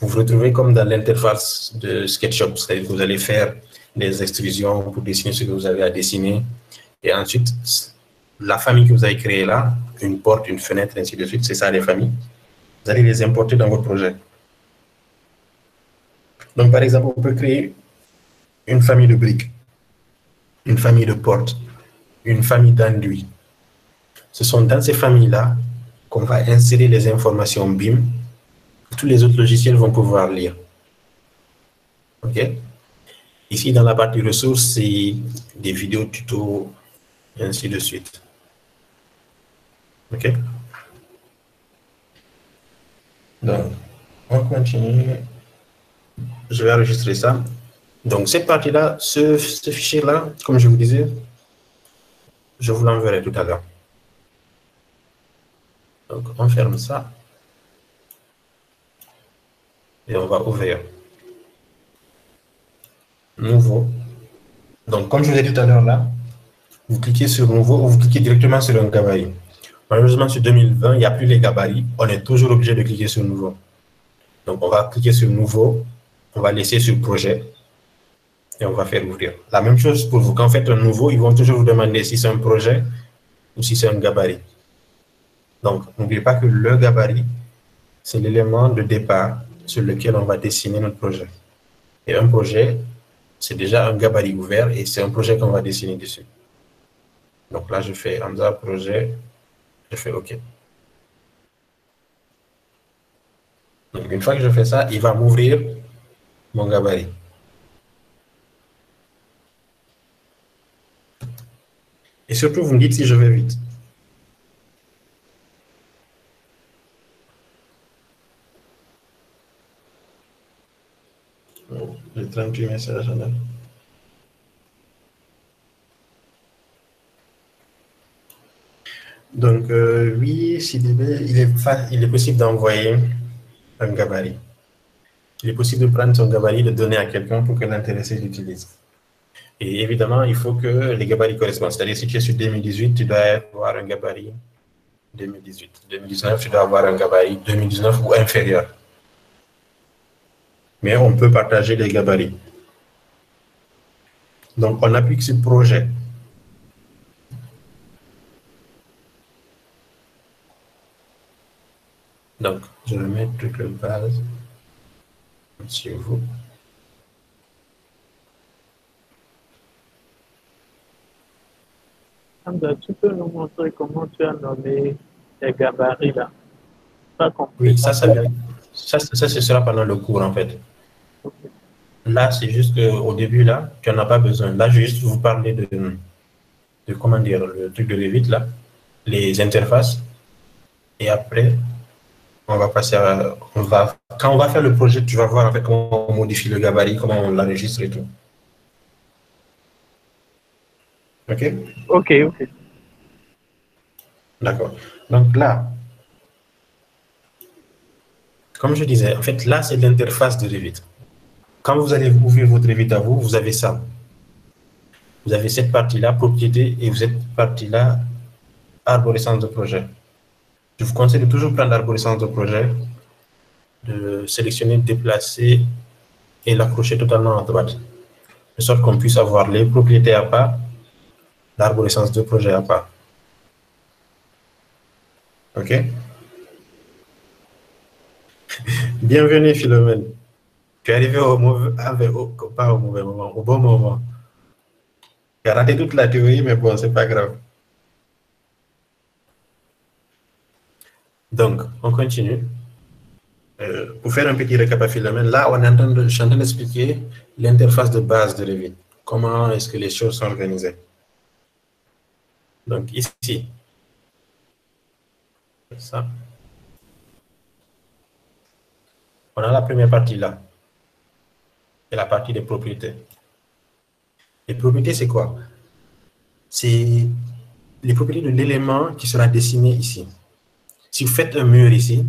vous vous retrouvez comme dans l'interface de SketchUp. C'est-à-dire que vous allez faire des extrusions pour dessiner ce que vous avez à dessiner. Et ensuite, la famille que vous avez créée là, une porte, une fenêtre, ainsi de suite, c'est ça les familles. Vous allez les importer dans votre projet. Donc, par exemple, on peut créer une famille de briques, une famille de portes, une famille d'enduits. Ce sont dans ces familles-là qu'on va insérer les informations BIM que tous les autres logiciels vont pouvoir lire. OK? Ici, dans la partie ressources, c'est des vidéos tutos, et ainsi de suite. OK? Donc, on continue. Je vais enregistrer ça. Donc, cette partie-là, ce fichier-là, comme je vous disais, je vous l'enverrai tout à l'heure. Donc, on ferme ça. Et on va ouvrir. Nouveau. Donc, comme je vous l'ai dit tout à l'heure là, vous cliquez sur Nouveau ou vous cliquez directement sur un gabarit. Malheureusement, sur 2020, il n'y a plus les gabarits. On est toujours obligé de cliquer sur Nouveau. Donc, on va cliquer sur Nouveau. On va laisser sur Projet. Et on va faire ouvrir. La même chose pour vous. Quand vous faites un nouveau, ils vont toujours vous demander si c'est un projet ou si c'est un gabarit. Donc, n'oubliez pas que le gabarit, c'est l'élément de départ sur lequel on va dessiner notre projet. Et un projet, c'est déjà un gabarit ouvert et c'est un projet qu'on va dessiner dessus. Donc là, je fais Hamza projet, je fais OK. Donc, une fois que je fais ça, il va m'ouvrir mon gabarit. Et surtout, vous me dites si je vais vite. Oh, j'ai 38 messages. Donc, oui, il est possible d'envoyer un gabarit. Il est possible de prendre son gabarit, de donner à quelqu'un pour que l'intéressé l'utilise. Et évidemment, il faut que les gabarits correspondent. C'est-à-dire, si tu es sur 2018, tu dois avoir un gabarit 2018. 2019, tu dois avoir un gabarit 2019 ou inférieur. Mais on peut partager les gabarits. Donc, on applique sur projet. Donc, je vais mettre toute la base sur vous. Hamza, tu peux nous montrer comment tu as nommé les gabarits là? Pas compris. Oui, ça ce sera pendant le cours en fait. Là, c'est juste qu'au début, là, tu n'en as pas besoin. Là, je vais juste vous parler de comment dire, le truc de Revit, là, les interfaces. Et après, on va passer à, quand on va faire le projet, tu vas voir en fait comment on modifie le gabarit, comment on l'enregistre et tout. OK? OK. D'accord. Donc là, comme je disais, en fait, là, c'est l'interface de Revit. Quand vous allez ouvrir votre Revit à vous, vous avez ça. Vous avez cette partie-là, propriété, et cette partie-là, arborescence de projet. Je vous conseille de toujours prendre l'arborescence de projet, de sélectionner, déplacer et l'accrocher totalement à droite, de sorte qu'on puisse avoir les propriétés à part, l'arborescence de projet à part. OK? Bienvenue, Philomène. Tu es arrivé pas au mauvais moment, au bon moment. Tu as raté toute la théorie, mais bon, c'est pas grave. Donc, on continue. Pour faire un petit récapitulatif, là, je suis en train d'expliquer l'interface de base de Revit. Comment est-ce que les choses sont organisées. Donc, ici, ça. On a la première partie là, et la partie des propriétés. Les propriétés, c'est quoi? C'est les propriétés de l'élément qui sera dessiné ici. Si vous faites un mur ici,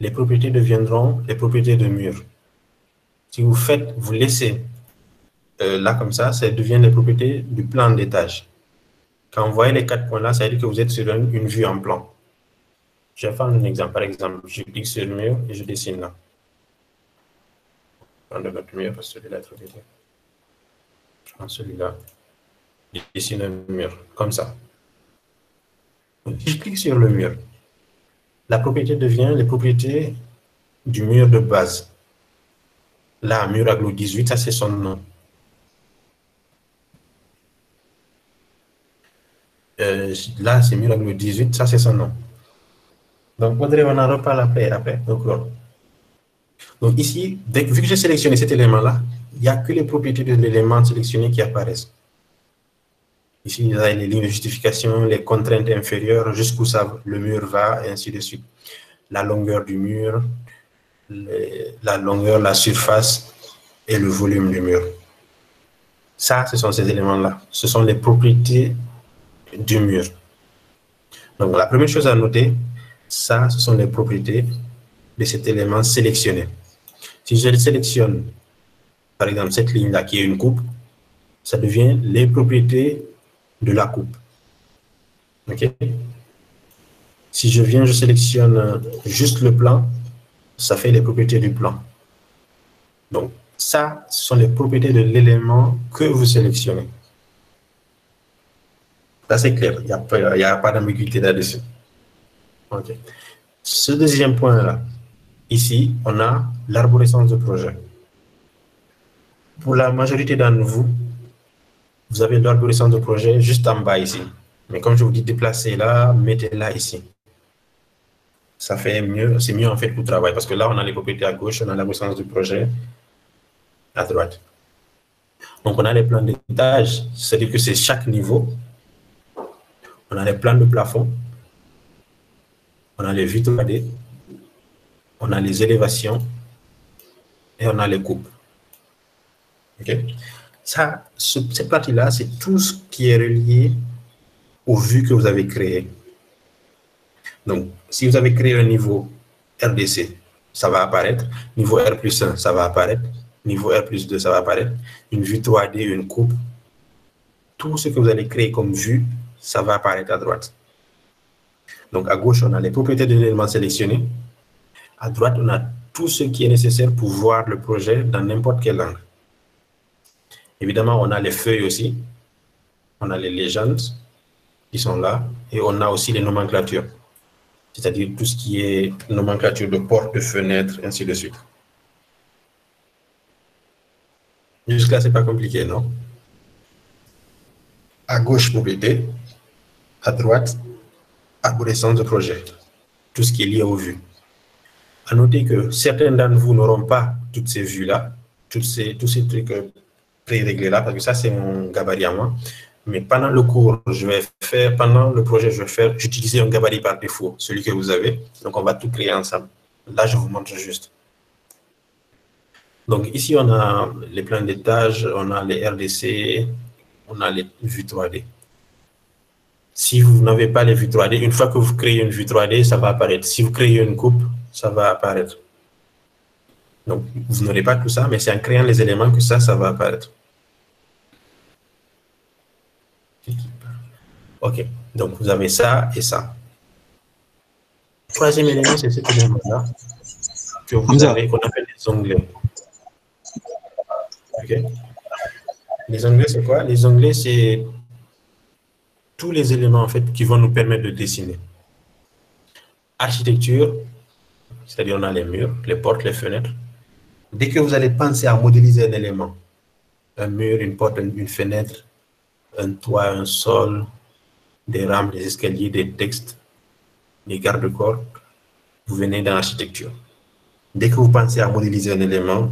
les propriétés deviendront les propriétés de mur. Si vous laissez là comme ça devient les propriétés du plan d'étage. Quand vous voyez les 4 points là, ça veut dire que vous êtes sur une vue en plan. Je vais prendre un exemple. Par exemple, je clique sur le mur et je dessine là. Je prends notre mur parce que celui-là est trop petit. Je prends celui-là. Je dessine un mur, comme ça. Si je clique sur le mur, la propriété devient les propriétés du mur de base. Là, mur aglo 18, ça c'est son nom. Là, c'est mur aglo 18, ça c'est son nom. Donc, on en reparle après. Donc ici, vu que j'ai sélectionné cet élément-là, il n'y a que les propriétés de l'élément sélectionné qui apparaissent. Ici, il y a les lignes de justification, les contraintes inférieures, jusqu'où le mur va, et ainsi de suite. La longueur du mur, la longueur, la surface et le volume du mur. Ça, ce sont ces éléments-là. Ce sont les propriétés du mur. Donc, la première chose à noter, ça, ce sont les propriétés de cet élément sélectionné. Si je sélectionne, par exemple, cette ligne-là qui est une coupe, ça devient les propriétés de la coupe. OK? Si je sélectionne juste le plan, ça fait les propriétés du plan. Donc, ça, ce sont les propriétés de l'élément que vous sélectionnez. Ça, c'est clair. Il n'y a pas d'ambiguïté là-dessus. OK. Ce deuxième point-là, ici, on a l'arborescence de projet. Pour la majorité d'entre vous, vous avez l'arborescence de projet juste en bas ici. Mais comme je vous dis, déplacez-la, mettez-la ici. Ça fait mieux, c'est mieux en fait pour travailler. Parce que là, on a les propriétés à gauche, on a l'arborescence du projet à droite. Donc, on a les plans d'étage, c'est-à-dire que c'est chaque niveau. On a les plans de plafond. On a les vues 3D. On a les élévations. Et on a les coupes. OK? Ça, cette partie-là, c'est tout ce qui est relié aux vues que vous avez créées. Donc, si vous avez créé un niveau RDC, ça va apparaître. Niveau R+1, ça va apparaître. Niveau R+2, ça va apparaître. Une vue 3D, une coupe. Tout ce que vous allez créer comme vue, ça va apparaître à droite. Donc, à gauche, on a les propriétés de l'élément sélectionné. À droite, on a tout ce qui est nécessaire pour voir le projet dans n'importe quel angle. Évidemment, on a les feuilles aussi. On a les légendes qui sont là. Et on a aussi les nomenclatures. C'est-à-dire tout ce qui est nomenclature de portes, de fenêtres, ainsi de suite. Jusque-là, ce n'est pas compliqué, non? À gauche, propriété. À droite, arborescence de projet. Tout ce qui est lié aux vues. À noter que certains d'entre vous n'auront pas toutes ces vues-là, tous ces trucs pré-réglés là, parce que ça, c'est mon gabarit à moi. Mais pendant le cours, pendant le projet, je vais faire, j'utilise un gabarit par défaut, celui que vous avez. Donc, on va tout créer ensemble. Là, je vous montre juste. Donc, ici, on a les plans d'étage, on a les RDC, on a les vues 3D. Si vous n'avez pas les vues 3D, une fois que vous créez une vue 3D, ça va apparaître. Si vous créez une coupe, ça va apparaître. Donc, vous n'aurez pas tout ça, mais c'est en créant les éléments que ça va apparaître. OK. Donc, vous avez ça et ça. Le troisième élément, c'est cet élément-là que vous avez, qu'on appelle les onglets. OK. Les onglets, c'est quoi? Les onglets, c'est tous les éléments, en fait, qui vont nous permettre de dessiner. Architecture, c'est-à-dire on a les murs, les portes, les fenêtres. Dès que vous allez penser à modéliser un élément, un mur, une porte, une fenêtre, un toit, un sol, des rampes, des escaliers, des textes, des garde-corps, vous venez dans l'architecture. Dès que vous pensez à modéliser un élément,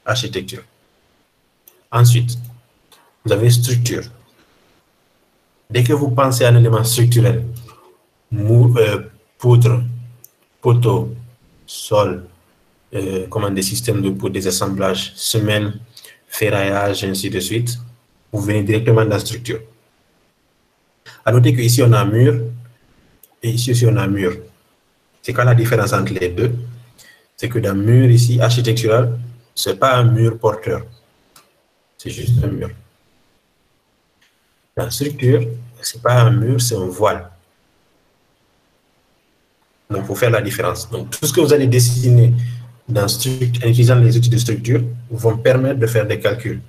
architecture. Ensuite, vous avez structure. Dès que vous pensez à un élément structurel, poutre, poteau, sol, des systèmes de poutre, des assemblages, semelles, ferraillage, ainsi de suite, vous venez directement dans la structure. À noter qu'ici, on a un mur et ici aussi, on a un mur. C'est quoi la différence entre les deux? C'est que dans le mur ici, architectural, ce n'est pas un mur porteur. C'est juste un mur. Dans la structure, ce n'est pas un mur, c'est un voile. Donc, il faut faire la différence. Donc, tout ce que vous allez dessiner en utilisant les outils de structure vont permettre de faire des calculs.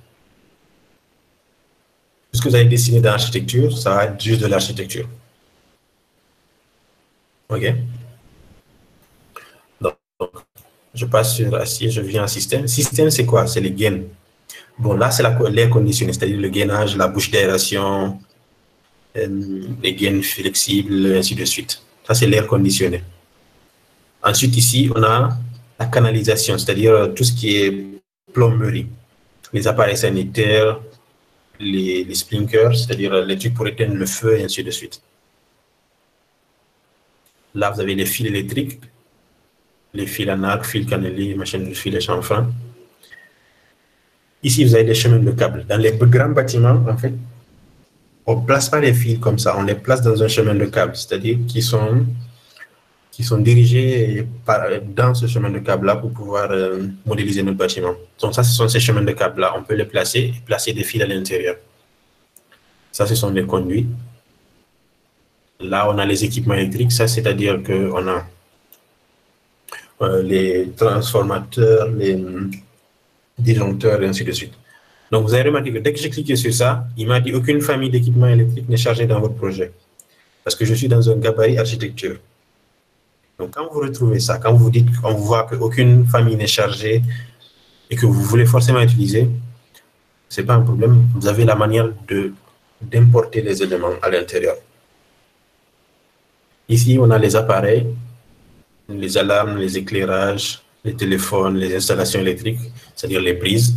Tout ce que vous allez dessiner dans l'architecture, ça va être juste de l'architecture. OK? Donc, je passe sur acier, je viens en système. Système, c'est quoi? C'est les gaines. Bon, là, c'est l'air conditionné, c'est-à-dire le gainage, la bouche d'aération, les gaines flexibles, et ainsi de suite. Ça, c'est l'air conditionné. Ensuite, ici, on a la canalisation, c'est-à-dire tout ce qui est plomberie, les appareils sanitaires, les sprinklers, c'est-à-dire les trucs pour éteindre le feu, et ainsi de suite. Là, vous avez les fils électriques, les fils en arc, fils cannelés, machines de fil et chanfrein. Ici, vous avez des chemins de câbles. Dans les grands bâtiments, en fait, on ne place pas les fils comme ça, on les place dans un chemin de câbles, c'est-à-dire qui sont dirigés dans ce chemin de câble-là pour pouvoir modéliser notre bâtiment. Donc ça, ce sont ces chemins de câbles-là. On peut les placer et placer des fils à l'intérieur. Ça, ce sont les conduits. Là, on a les équipements électriques. Ça, c'est-à-dire qu'on a les transformateurs, les disjoncteurs et ainsi de suite. Donc, vous avez remarqué que dès que j'ai cliqué sur ça, il m'a dit aucune famille d'équipements électriques n'est chargée dans votre projet. Parce que je suis dans un gabarit architecture. Donc, quand vous retrouvez ça, quand vous dites qu'on voit qu'aucune famille n'est chargée et que vous voulez forcément utiliser, ce n'est pas un problème. Vous avez la manière d'importer les éléments à l'intérieur. Ici, on a les appareils, les alarmes, les éclairages, les téléphones, les installations électriques, c'est-à-dire les prises.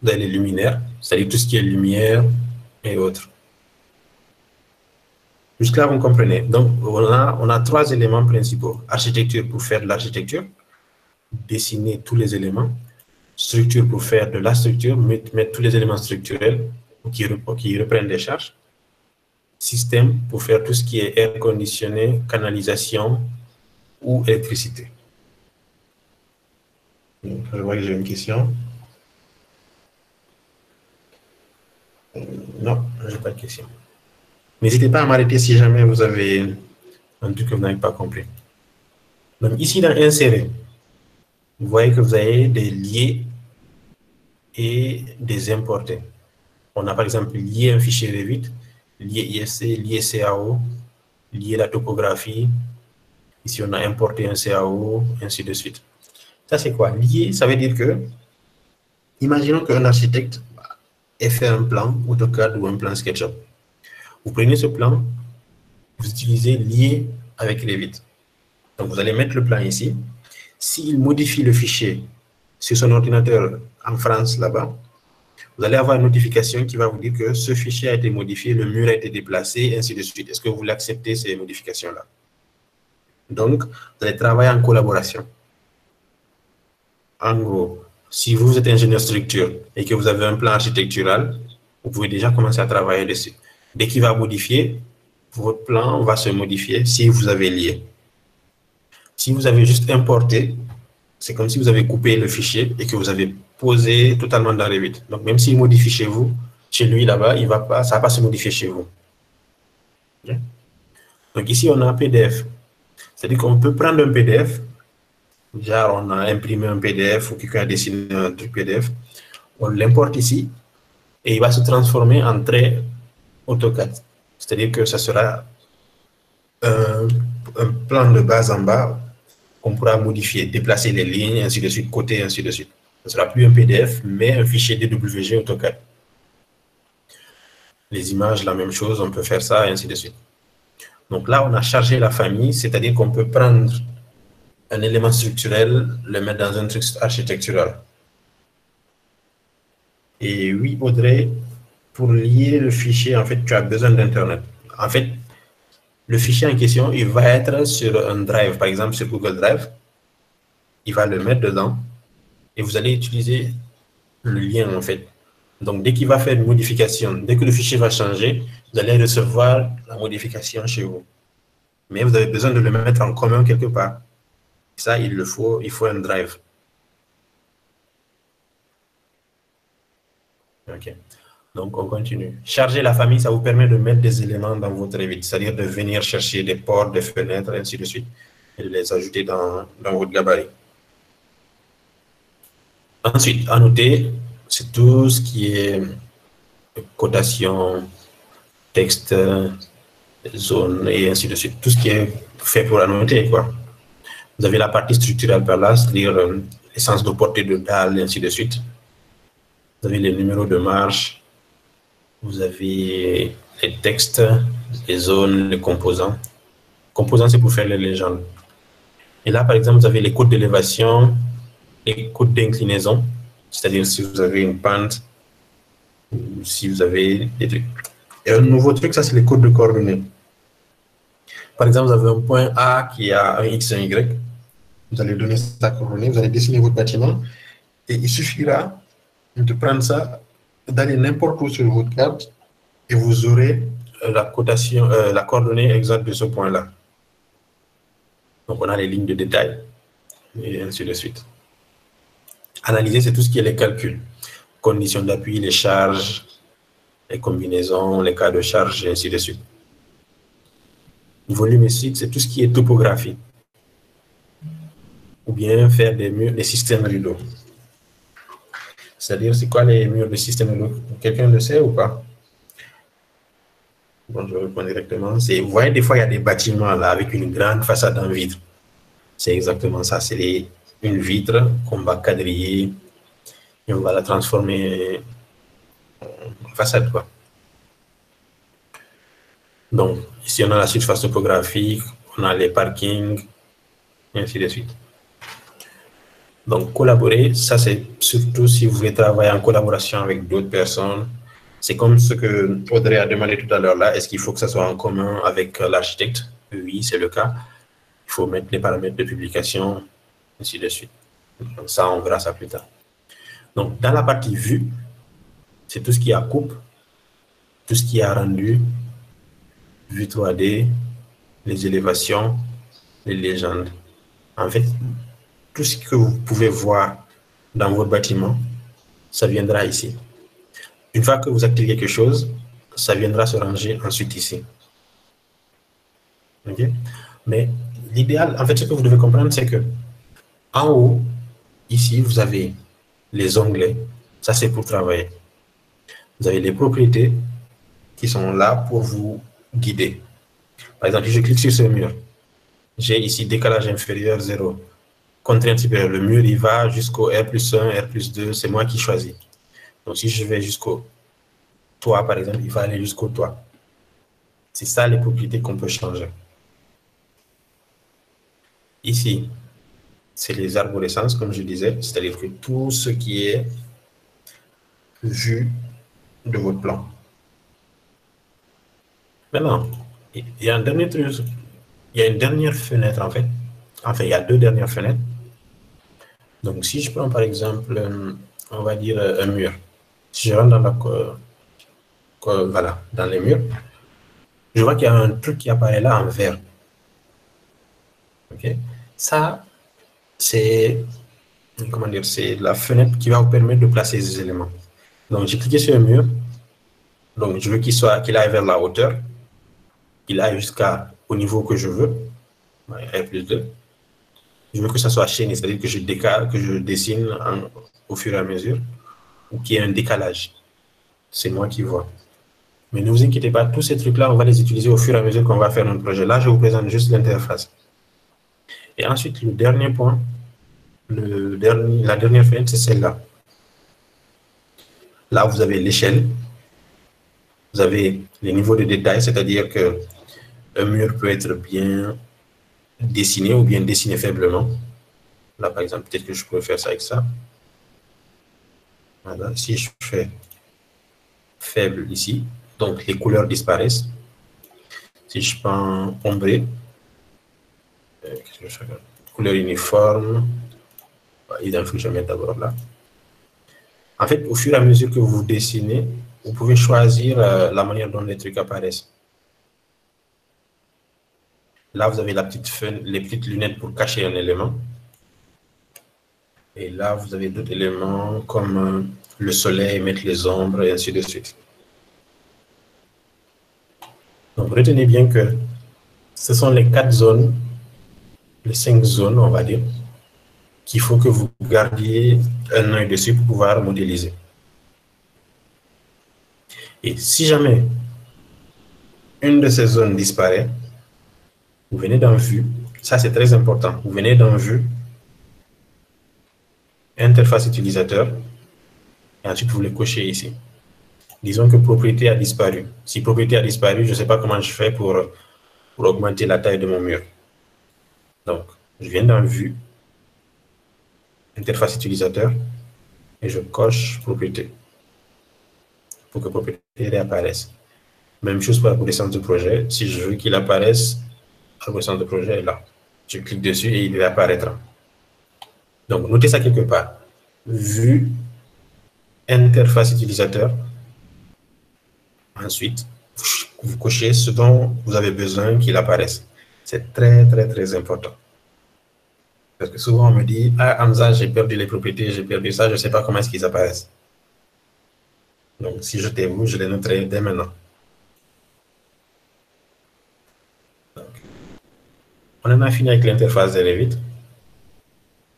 Vous avez les luminaires, c'est-à-dire tout ce qui est lumière et autres. Jusque-là, vous comprenez. Donc, on a trois éléments principaux. Architecture pour faire de l'architecture, dessiner tous les éléments. Structure pour faire de la structure, mettre tous les éléments structurels qui reprennent des charges. Système pour faire tout ce qui est air conditionné, canalisation ou électricité. Donc, je vois que j'ai une question. Non, je n'ai pas de question. N'hésitez pas à m'arrêter si jamais vous avez un truc que vous n'avez pas compris. Donc ici, dans Insérer, vous voyez que vous avez des liés et des importés. On a par exemple lié un fichier Revit, lié IFC, lié CAO, lié la topographie. Ici, on a importé un CAO, ainsi de suite. Ça, c'est quoi? Lié, ça veut dire que, imaginons qu'un architecte ait fait un plan AutoCAD ou un plan SketchUp. Vous prenez ce plan, vous utilisez lié avec Revit. Donc, vous allez mettre le plan ici. S'il modifie le fichier sur son ordinateur en France, là-bas, vous allez avoir une notification qui va vous dire que ce fichier a été modifié, le mur a été déplacé, ainsi de suite. Est-ce que vous voulez accepter ces modifications-là? Donc, vous allez travailler en collaboration. En gros, si vous êtes ingénieur structure et que vous avez un plan architectural, vous pouvez déjà commencer à travailler dessus. Dès qu'il va modifier, votre plan va se modifier si vous avez lié. Si vous avez juste importé, c'est comme si vous avez coupé le fichier et que vous avez posé totalement dans Revit. Donc, même s'il modifie chez vous, chez lui là-bas, ça ne va pas se modifier chez vous. Okay? Donc, ici, on a un PDF. C'est-à-dire qu'on peut prendre un PDF. Genre, on a imprimé un PDF ou quelqu'un a dessiné un truc PDF. On l'importe ici et il va se transformer en trait AutoCAD. C'est-à-dire que ça sera un plan de bas en bas qu'on pourra modifier, déplacer les lignes, ainsi de suite, côté, ainsi de suite. Ce ne sera plus un PDF, mais un fichier DWG AutoCAD. Les images, la même chose, on peut faire ça, et ainsi de suite. Donc là, on a chargé la famille, c'est-à-dire qu'on peut prendre un élément structurel, le mettre dans un truc architectural. Et oui, Audrey, pour lier le fichier, en fait, tu as besoin d'Internet. En fait, le fichier en question, il va être sur un drive, par exemple sur Google Drive. Il va le mettre dedans et vous allez utiliser le lien, en fait, Donc, dès qu'il va faire une modification, dès que le fichier va changer, vous allez recevoir la modification chez vous. Mais vous avez besoin de le mettre en commun quelque part. Ça, il faut un drive. OK. Donc, on continue. Charger la famille, ça vous permet de mettre des éléments dans votre Revit, c'est-à-dire de venir chercher des portes, des fenêtres, ainsi de suite, et de les ajouter dans votre gabarit. Ensuite, à noter, c'est tout ce qui est cotation, texte, zone, et ainsi de suite. Tout ce qui est fait pour annoter, quoi. Vous avez la partie structurelle par là, c'est-à-dire les sens de portée de dalle, et ainsi de suite. Vous avez les numéros de marche. Vous avez les textes, les zones, les composants. Composants, c'est pour faire les légendes. Et là, par exemple, vous avez les codes d'élévation, les codes d'inclinaison, c'est-à-dire si vous avez une pente, ou si vous avez des trucs. Et un nouveau truc, ça, c'est les codes de coordonnées. Par exemple, vous avez un point A qui a un X et un Y. Vous allez donner sa coordonnée, vous allez dessiner votre bâtiment, et il suffira de prendre ça, d'aller n'importe où sur votre carte et vous aurez la cotation, la coordonnée exacte de ce point-là. Donc, on a les lignes de détail et ainsi de suite. Analyser, c'est tout ce qui est les calculs, conditions d'appui, les charges, les combinaisons, les cas de charge et ainsi de suite. Volumétrique, c'est tout ce qui est topographie ou bien faire des murs, des systèmes rideaux. C'est-à-dire, c'est quoi les murs de système rideau? Quelqu'un le sait ou pas? Bon, je réponds directement. Vous voyez, des fois, il y a des bâtiments là avec une grande façade en vitre. C'est exactement ça. C'est une vitre qu'on va quadriller et on va la transformer en façade, quoi. Donc, ici, on a la surface topographique, on a les parkings, et ainsi de suite. Donc, collaborer, ça c'est surtout si vous voulez travailler en collaboration avec d'autres personnes. C'est comme ce que Audrey a demandé tout à l'heure là. Est-ce qu'il faut que ça soit en commun avec l'architecte? Oui, c'est le cas. Il faut mettre les paramètres de publication, ainsi de suite. Donc, ça, on verra ça plus tard. Donc, dans la partie vue, c'est tout ce qui est à coupe, tout ce qui est à rendu, vue 3D, les élévations, les légendes. En fait, tout ce que vous pouvez voir dans votre bâtiment, ça viendra ici. Une fois que vous activez quelque chose, ça viendra se ranger ensuite ici. Okay? Mais l'idéal, en fait, ce que vous devez comprendre, c'est que en haut, ici, vous avez les onglets. Ça, c'est pour travailler. Vous avez les propriétés qui sont là pour vous guider. Par exemple, si je clique sur ce mur, j'ai ici décalage inférieur 0. Contrainte supérieure, le mur, il va jusqu'au R+1, R+2, c'est moi qui choisis. Donc, si je vais jusqu'au toit, par exemple, il va aller jusqu'au toit. C'est ça les propriétés qu'on peut changer. Ici, c'est les arborescences, comme je disais, c'est-à-dire que tout ce qui est vu de votre plan. Maintenant, il y a un dernier truc, il y a une dernière fenêtre, en fait. Enfin, il y a deux dernières fenêtres. Donc, si je prends par exemple, on va dire un mur. Si je rentre dans voilà, dans les murs, je vois qu'il y a un truc qui apparaît là en vert. Ok, ça, c'est, comment dire, c'est la fenêtre qui va vous permettre de placer les éléments. Donc, j'ai cliqué sur un mur. Donc, je veux qu'il aille vers la hauteur, qu'il aille jusqu'au niveau que je veux, R+2. Je veux que ça soit chaîné, c'est-à-dire que je décale, que je dessine au fur et à mesure, ou qu'il y ait un décalage. C'est moi qui vois. Mais ne vous inquiétez pas, tous ces trucs-là, on va les utiliser au fur et à mesure qu'on va faire notre projet. Là, je vous présente juste l'interface. Et ensuite, le dernier point, la dernière fenêtre, c'est celle-là. Là, vous avez l'échelle. Vous avez les niveaux de détail, c'est-à-dire qu'un mur peut être bien dessiné ou bien dessiné faiblement. Là, par exemple, peut-être que je pourrais faire ça avec ça. Voilà, si je fais faible ici, donc les couleurs disparaissent. Si je prends ombré, qu'est-ce que je fais? Couleur uniforme, il faut que je mette d'abord là. En fait, au fur et à mesure que vous dessinez, vous pouvez choisir la manière dont les trucs apparaissent. Là, vous avez les petites lunettes pour cacher un élément. Et là, vous avez d'autres éléments comme le soleil, mettre les ombres, et ainsi de suite. Donc, retenez bien que ce sont les 4 zones, les 5 zones, on va dire, qu'il faut que vous gardiez un œil dessus pour pouvoir modéliser. Et si jamais une de ces zones disparaît, vous venez dans Vue, ça c'est très important, vous venez dans Vue, interface utilisateur, et ensuite vous le cochez ici. Disons que propriété a disparu. Si propriété a disparu, je ne sais pas comment je fais pour augmenter la taille de mon mur. Donc, je viens dans Vue, interface utilisateur, et je coche propriété pour que propriété réapparaisse. Même chose pour l'arborescence de projet. Si je veux qu'il apparaisse, l'arborescence de projet est là. Je clique dessus et il réapparaîtra. Donc, notez ça quelque part. Vue, interface utilisateur. Ensuite, vous cochez ce dont vous avez besoin qu'il apparaisse. C'est très, très, très important. Parce que souvent, on me dit, ah, Hamza, j'ai perdu les propriétés, j'ai perdu ça, je ne sais pas comment est-ce qu'ils apparaissent. Donc, si je t'avoue, je les noterai dès maintenant. Donc, on en a fini avec l'interface de Revit.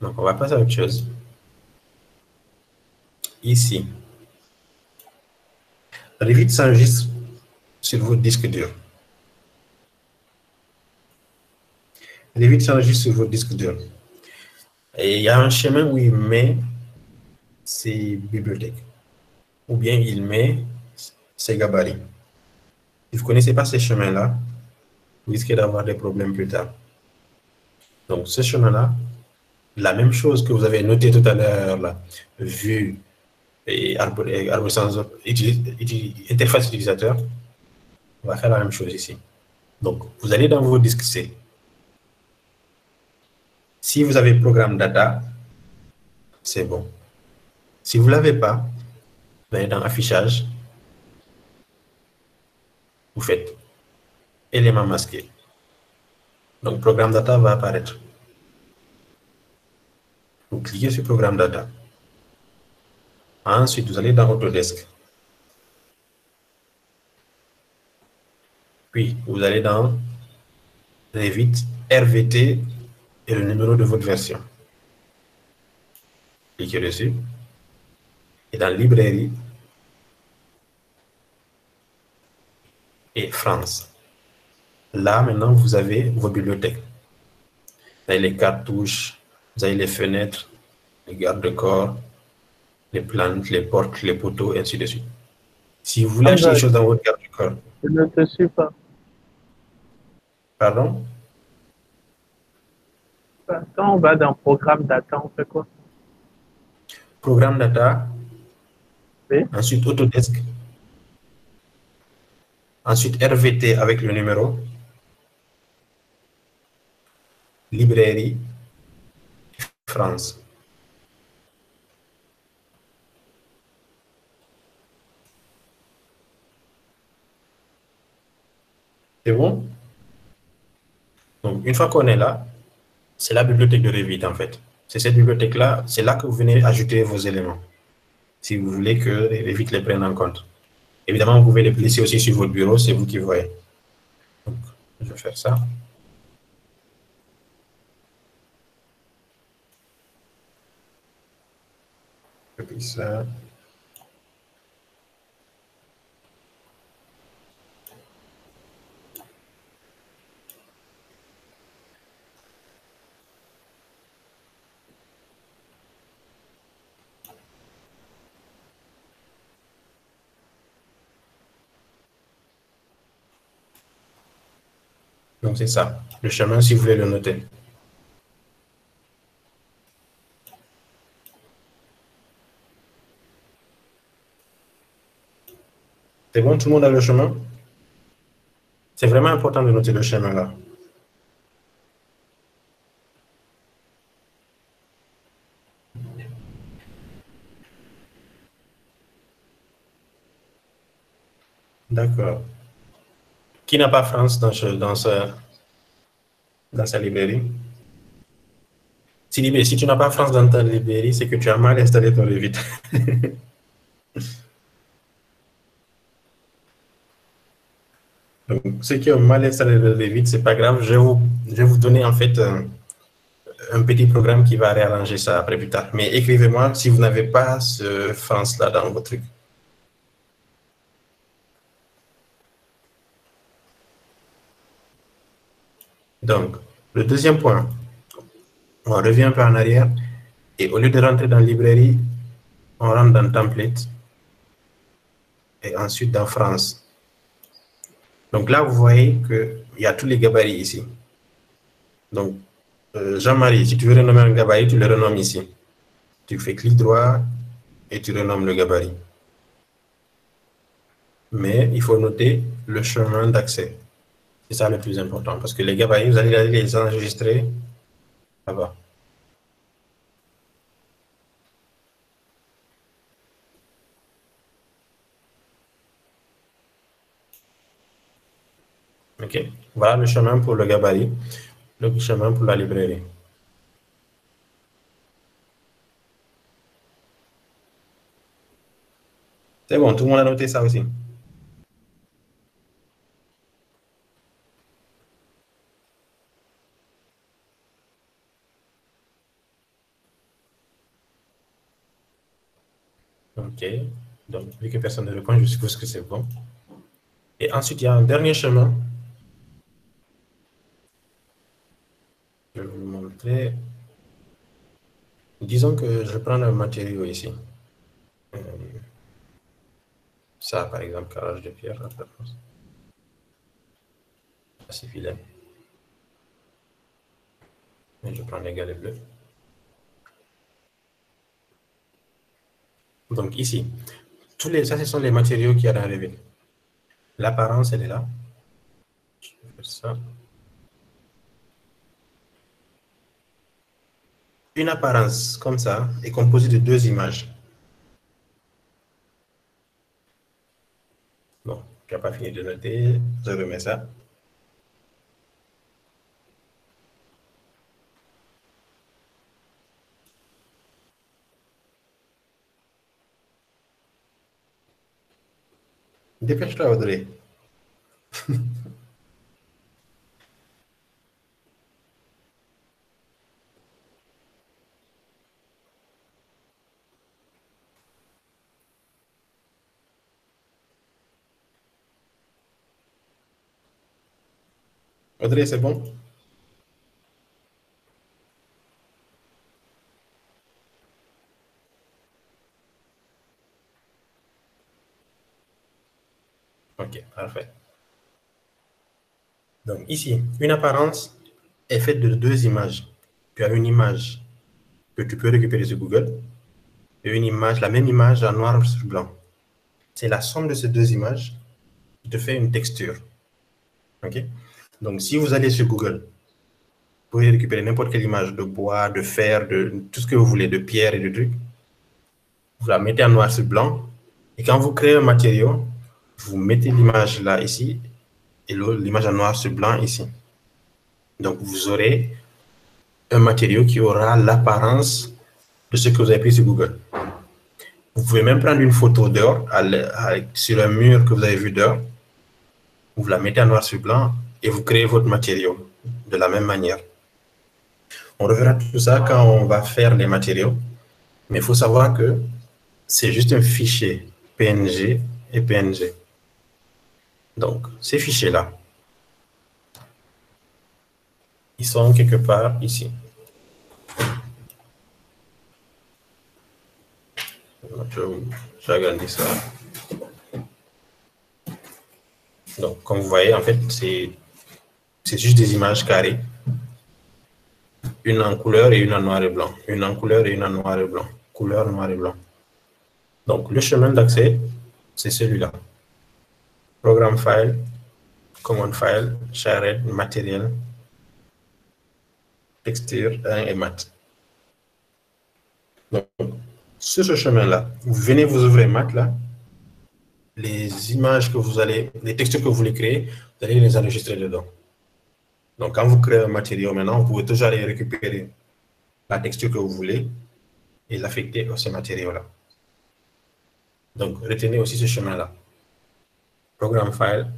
Donc, on va passer à autre chose. Ici, Revit s'enregistre sur votre disque dur. Revit s'enregistre sur votre disque dur. Et il y a un chemin où il met ses bibliothèques, ou bien il met ses gabarits. Si vous ne connaissez pas ces chemins-là, vous risquez d'avoir des problèmes plus tard. Donc, ce chemin-là, la même chose que vous avez noté tout à l'heure, là, vue et arborescence, interface utilisateur, on va faire la même chose ici. Donc, vous allez dans vos disques C. Si vous avez programme data, c'est bon. Si vous ne l'avez pas, vous allez dans affichage, vous faites élément masqué. Donc, programme data va apparaître. Vous cliquez sur programme data. Ensuite, vous allez dans Autodesk. Puis, vous allez dans Revit, RVT et le numéro de votre version. Cliquez dessus. Et dans Librairie et France. Là, maintenant, vous avez vos bibliothèques. Vous avez les cartouches, vous avez les fenêtres, les garde-corps, les plantes, les portes, les poteaux, et ainsi de suite. Si vous voulez acheter des choses dans votre garde-corps. Je ne te suis pas. Pardon? Quand on va dans programme data, on fait quoi? Programme data. Oui. Ensuite, Autodesk. Ensuite, RVT avec le numéro. Librairie. France. C'est bon? Donc, une fois qu'on est là, c'est la bibliothèque de Revit, en fait. C'est cette bibliothèque-là, c'est là que vous venez ajouter vos éléments. Si vous voulez que Revit les prenne en compte. Évidemment, vous pouvez les laisser aussi sur votre bureau, c'est vous qui voyez. Donc, je vais faire ça. Et puis ça. Donc, c'est ça, le chemin, si vous voulez le noter. C'est bon, tout le monde a le chemin? C'est vraiment important de noter le chemin là. D'accord. Qui n'a pas France dans sa librairie? Si tu n'as pas France dans ta librairie, c'est que tu as mal installé ton Revit. Donc, ceux qui ont mal installé le Revit, c'est pas grave. Je vais vous donner en fait un petit programme qui va réarranger ça après plus tard. Mais écrivez-moi si vous n'avez pas ce France-là dans votre truc. Donc, le deuxième point, on revient un peu en arrière et au lieu de rentrer dans librairie, on rentre dans template et ensuite dans France. Donc là, vous voyez qu'il y a tous les gabarits ici. Donc, Jean-Marie, si tu veux renommer un gabarit, tu le renommes ici. Tu fais clic droit et tu renommes le gabarit. Mais il faut noter le chemin d'accès. C'est ça le plus important parce que les gabarits, vous allez les enregistrer là-bas. OK. Voilà le chemin pour le gabarit, le chemin pour la librairie. C'est bon, tout le monde a noté ça aussi. OK. Donc, vu que personne ne répond, je suppose que c'est bon. Et ensuite, il y a un dernier chemin. Je vais vous montrer. Disons que je prends un matériau ici. Ça, par exemple, carrelage de pierre. C'est filet. Et je prends les galets bleus. Donc ici, ça, ce sont les matériaux qu'il y a dans Revit. L'apparence, elle est là. Je vais faire ça. Une apparence comme ça est composée de deux images. Bon, tu n'as pas fini de noter, je remets ça. Dépêche-toi, Audrey. Audrey, c'est bon? OK, parfait. Donc ici, une apparence est faite de deux images. Tu as une image que tu peux récupérer sur Google et une image, la même image en noir sur blanc. C'est la somme de ces deux images qui te fait une texture. OK? Donc, si vous allez sur Google, vous pouvez récupérer n'importe quelle image de bois, de fer, de tout ce que vous voulez, de pierre et de trucs. Vous la mettez en noir sur blanc. Et quand vous créez un matériau, vous mettez l'image là, ici, et l'image en noir sur blanc ici. Donc, vous aurez un matériau qui aura l'apparence de ce que vous avez pris sur Google. Vous pouvez même prendre une photo dehors, sur un mur que vous avez vu dehors. Vous la mettez en noir sur blanc et vous créez votre matériau de la même manière. On reverra tout ça quand on va faire les matériaux. Mais il faut savoir que c'est juste un fichier PNG et PNG. Donc, ces fichiers-là, ils sont quelque part ici. Je vais agrandir ça. Donc, comme vous voyez, en fait, c'est juste des images carrées. Une en couleur et une en noir et blanc. Une en couleur et une en noir et blanc. Couleur, noir et blanc. Donc, le chemin d'accès, c'est celui-là. Programme file, command file, shared, matériel, texture 1 et mat. Donc, sur ce chemin-là, vous venez vous ouvrir mat là. Les images que vous allez, les textures que vous voulez créer, vous allez les enregistrer dedans. Donc, quand vous créez un matériau maintenant, vous pouvez toujours aller récupérer la texture que vous voulez et l'affecter à ce matériau-là. Donc, retenez aussi ce chemin-là. Programme file,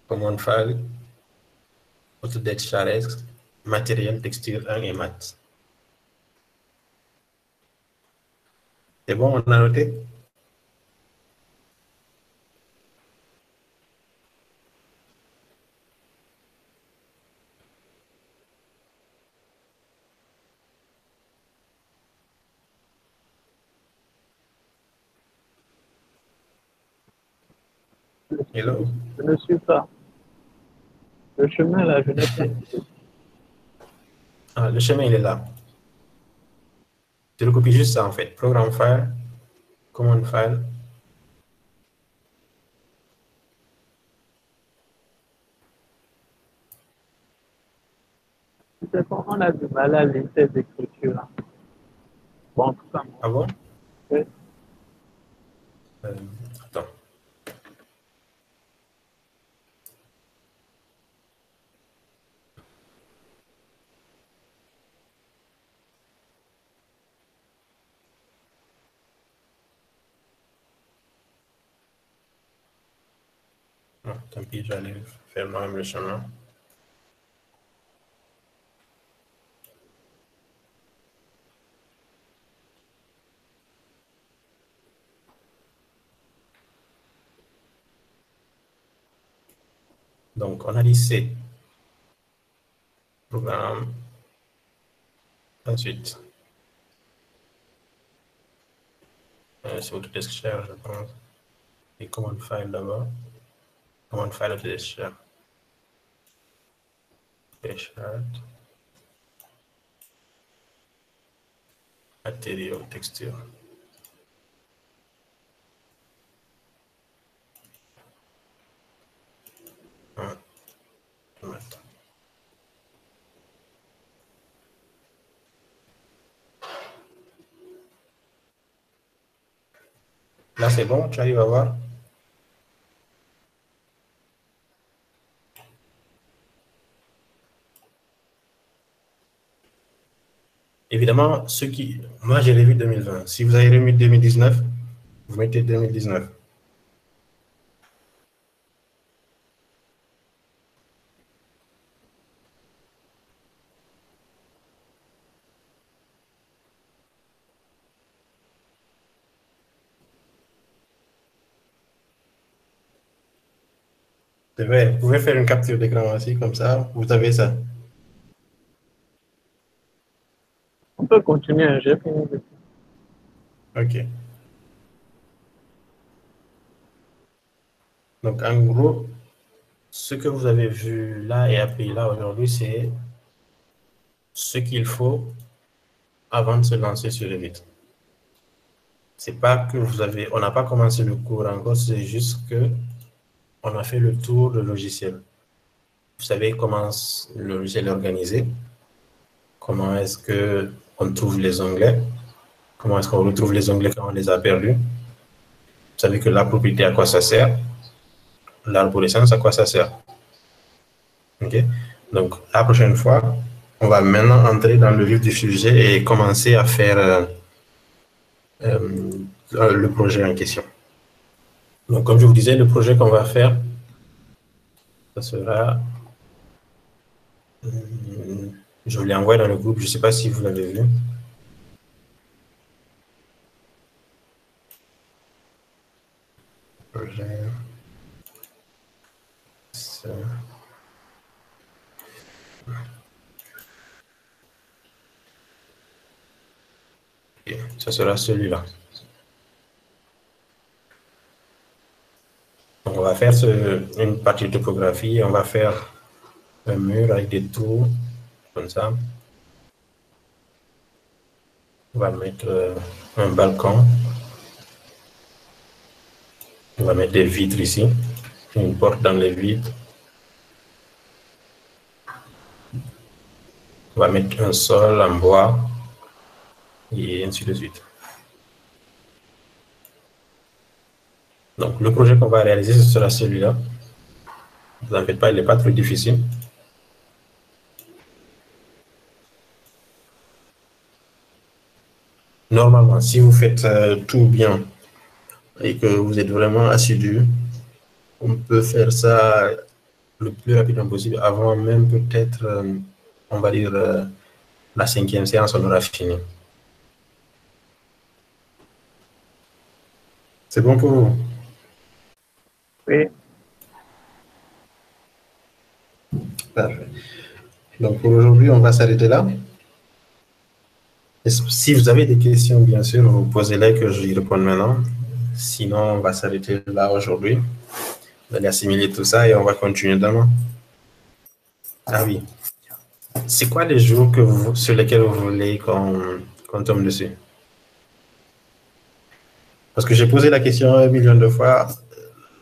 command file, Autodesk Charest, matériel, texture 1 et mat. C'est bon, on a noté? Hello? Je ne suis pas. Le chemin là, je n'ai pas. Ah, le chemin, il est là. Je le copie juste ça en fait. Programme file, command file. C'est quand on a du mal à lire ces écritures-là. Bon, en tout cas, moi. Ah bon? Oui. Attends. Non, tant pis, j'allais faire moi-même le chemin. Donc, on a dit C. Programme. Ensuite, c'est Autodesk Share, je pense. Et command file d'abord. Command file Autodesk Share. Share. Matériaux, texture. Là, c'est bon, tu arrives à voir? Évidemment, moi, j'ai revu 2020. Si vous avez remis 2019, vous mettez 2019. C'est vrai, vous pouvez faire une capture d'écran aussi, comme ça, vous avez ça. On peut continuer, j'ai fini. OK. Donc, en gros, ce que vous avez vu là et appris là aujourd'hui, c'est ce qu'il faut avant de se lancer sur Revit. C'est pas que on n'a pas commencé le cours encore, c'est juste que on a fait le tour du logiciel. Vous savez comment le logiciel est organisé, comment est-ce que on trouve les onglets, comment est-ce qu'on retrouve les onglets quand on les a perdus. Vous savez que la propriété, à quoi ça sert, l'arborescence, à quoi ça sert. OK? Donc, la prochaine fois, on va maintenant entrer dans le vif du sujet et commencer à faire le projet en question. Donc, comme je vous disais, le projet qu'on va faire, ça sera... je vous l'ai envoyé dans le groupe, je ne sais pas si vous l'avez vu. Projet... Ça. Okay, ça sera celui-là. Donc, on va faire une partie de topographie, on va faire un mur avec des tours, comme ça. On va mettre un balcon. On va mettre des vitres ici, une porte dans les vitres. On va mettre un sol en bois et ainsi de suite. Donc, le projet qu'on va réaliser, ce sera celui-là. Ne vous en faites pas, il n'est pas trop difficile. Normalement, si vous faites tout bien et que vous êtes vraiment assidu, on peut faire ça le plus rapidement possible avant même peut-être, on va dire, la 5e séance, on aura fini. C'est bon pour vous? Oui. Parfait. Donc pour aujourd'hui, on va s'arrêter là. Et si vous avez des questions, bien sûr, vous posez-les que je y réponde maintenant. Sinon, on va s'arrêter là aujourd'hui. Vous allez assimiler tout ça et on va continuer demain. Ah oui. C'est quoi les jours sur lesquels vous voulez qu'on tombe dessus? Parce que j'ai posé la question 1 million de fois.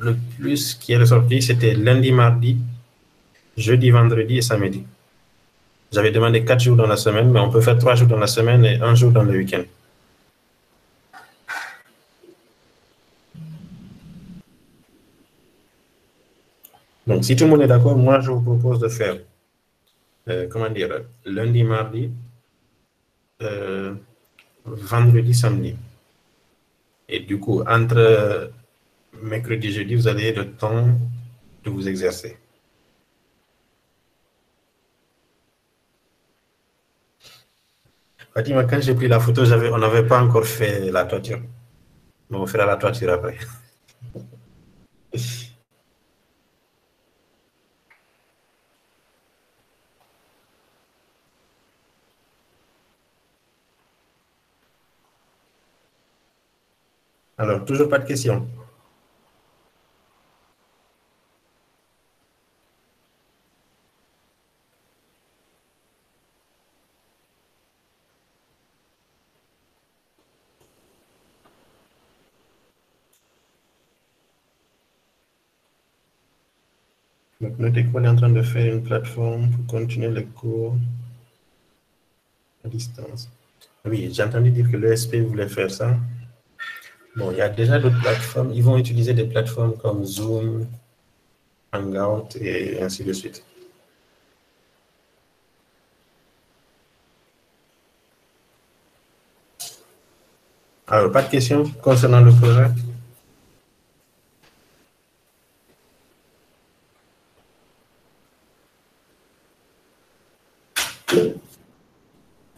Le plus qui est ressorti, c'était lundi, mardi, jeudi, vendredi et samedi. J'avais demandé 4 jours dans la semaine, mais on peut faire 3 jours dans la semaine et 1 jour dans le week-end. Donc, si tout le monde est d'accord, moi, je vous propose de faire, comment dire, lundi, mardi, vendredi, samedi. Et du coup, entre mercredi et jeudi, vous avez le temps de vous exercer. Fatima, quand j'ai pris la photo, on n'avait pas encore fait la toiture. Mais on fera la toiture après. Alors, toujours pas de questions? Donc, notez qu'on est en train de faire une plateforme pour continuer les cours à distance. Oui, j'ai entendu dire que l'ESP voulait faire ça. Bon, il y a déjà d'autres plateformes. Ils vont utiliser des plateformes comme Zoom, Hangout et ainsi de suite. Alors, pas de questions concernant le projet?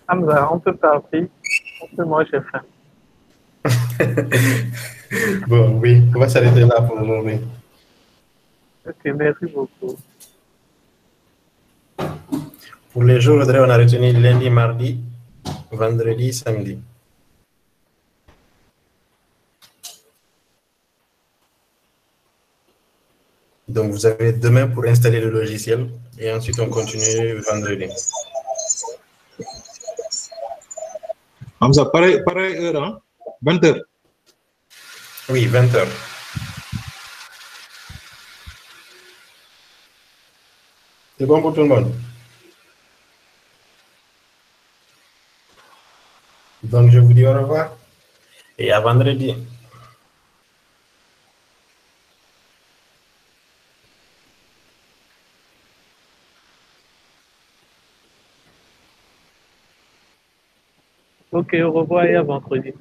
Hamza, on peut partir. Moi, j'ai faim. Bon, oui, on va s'arrêter là pour aujourd'hui. Ok, merci beaucoup. Pour les jours, Audrey, on a retenu lundi, mardi, vendredi, samedi. Donc, vous avez demain pour installer le logiciel et ensuite on continue vendredi. Hamza, pareil heure, hein? 20 heures. Oui, 20 heures. C'est bon pour tout le monde? Donc, je vous dis au revoir et à vendredi. Ok, au revoir et à vendredi.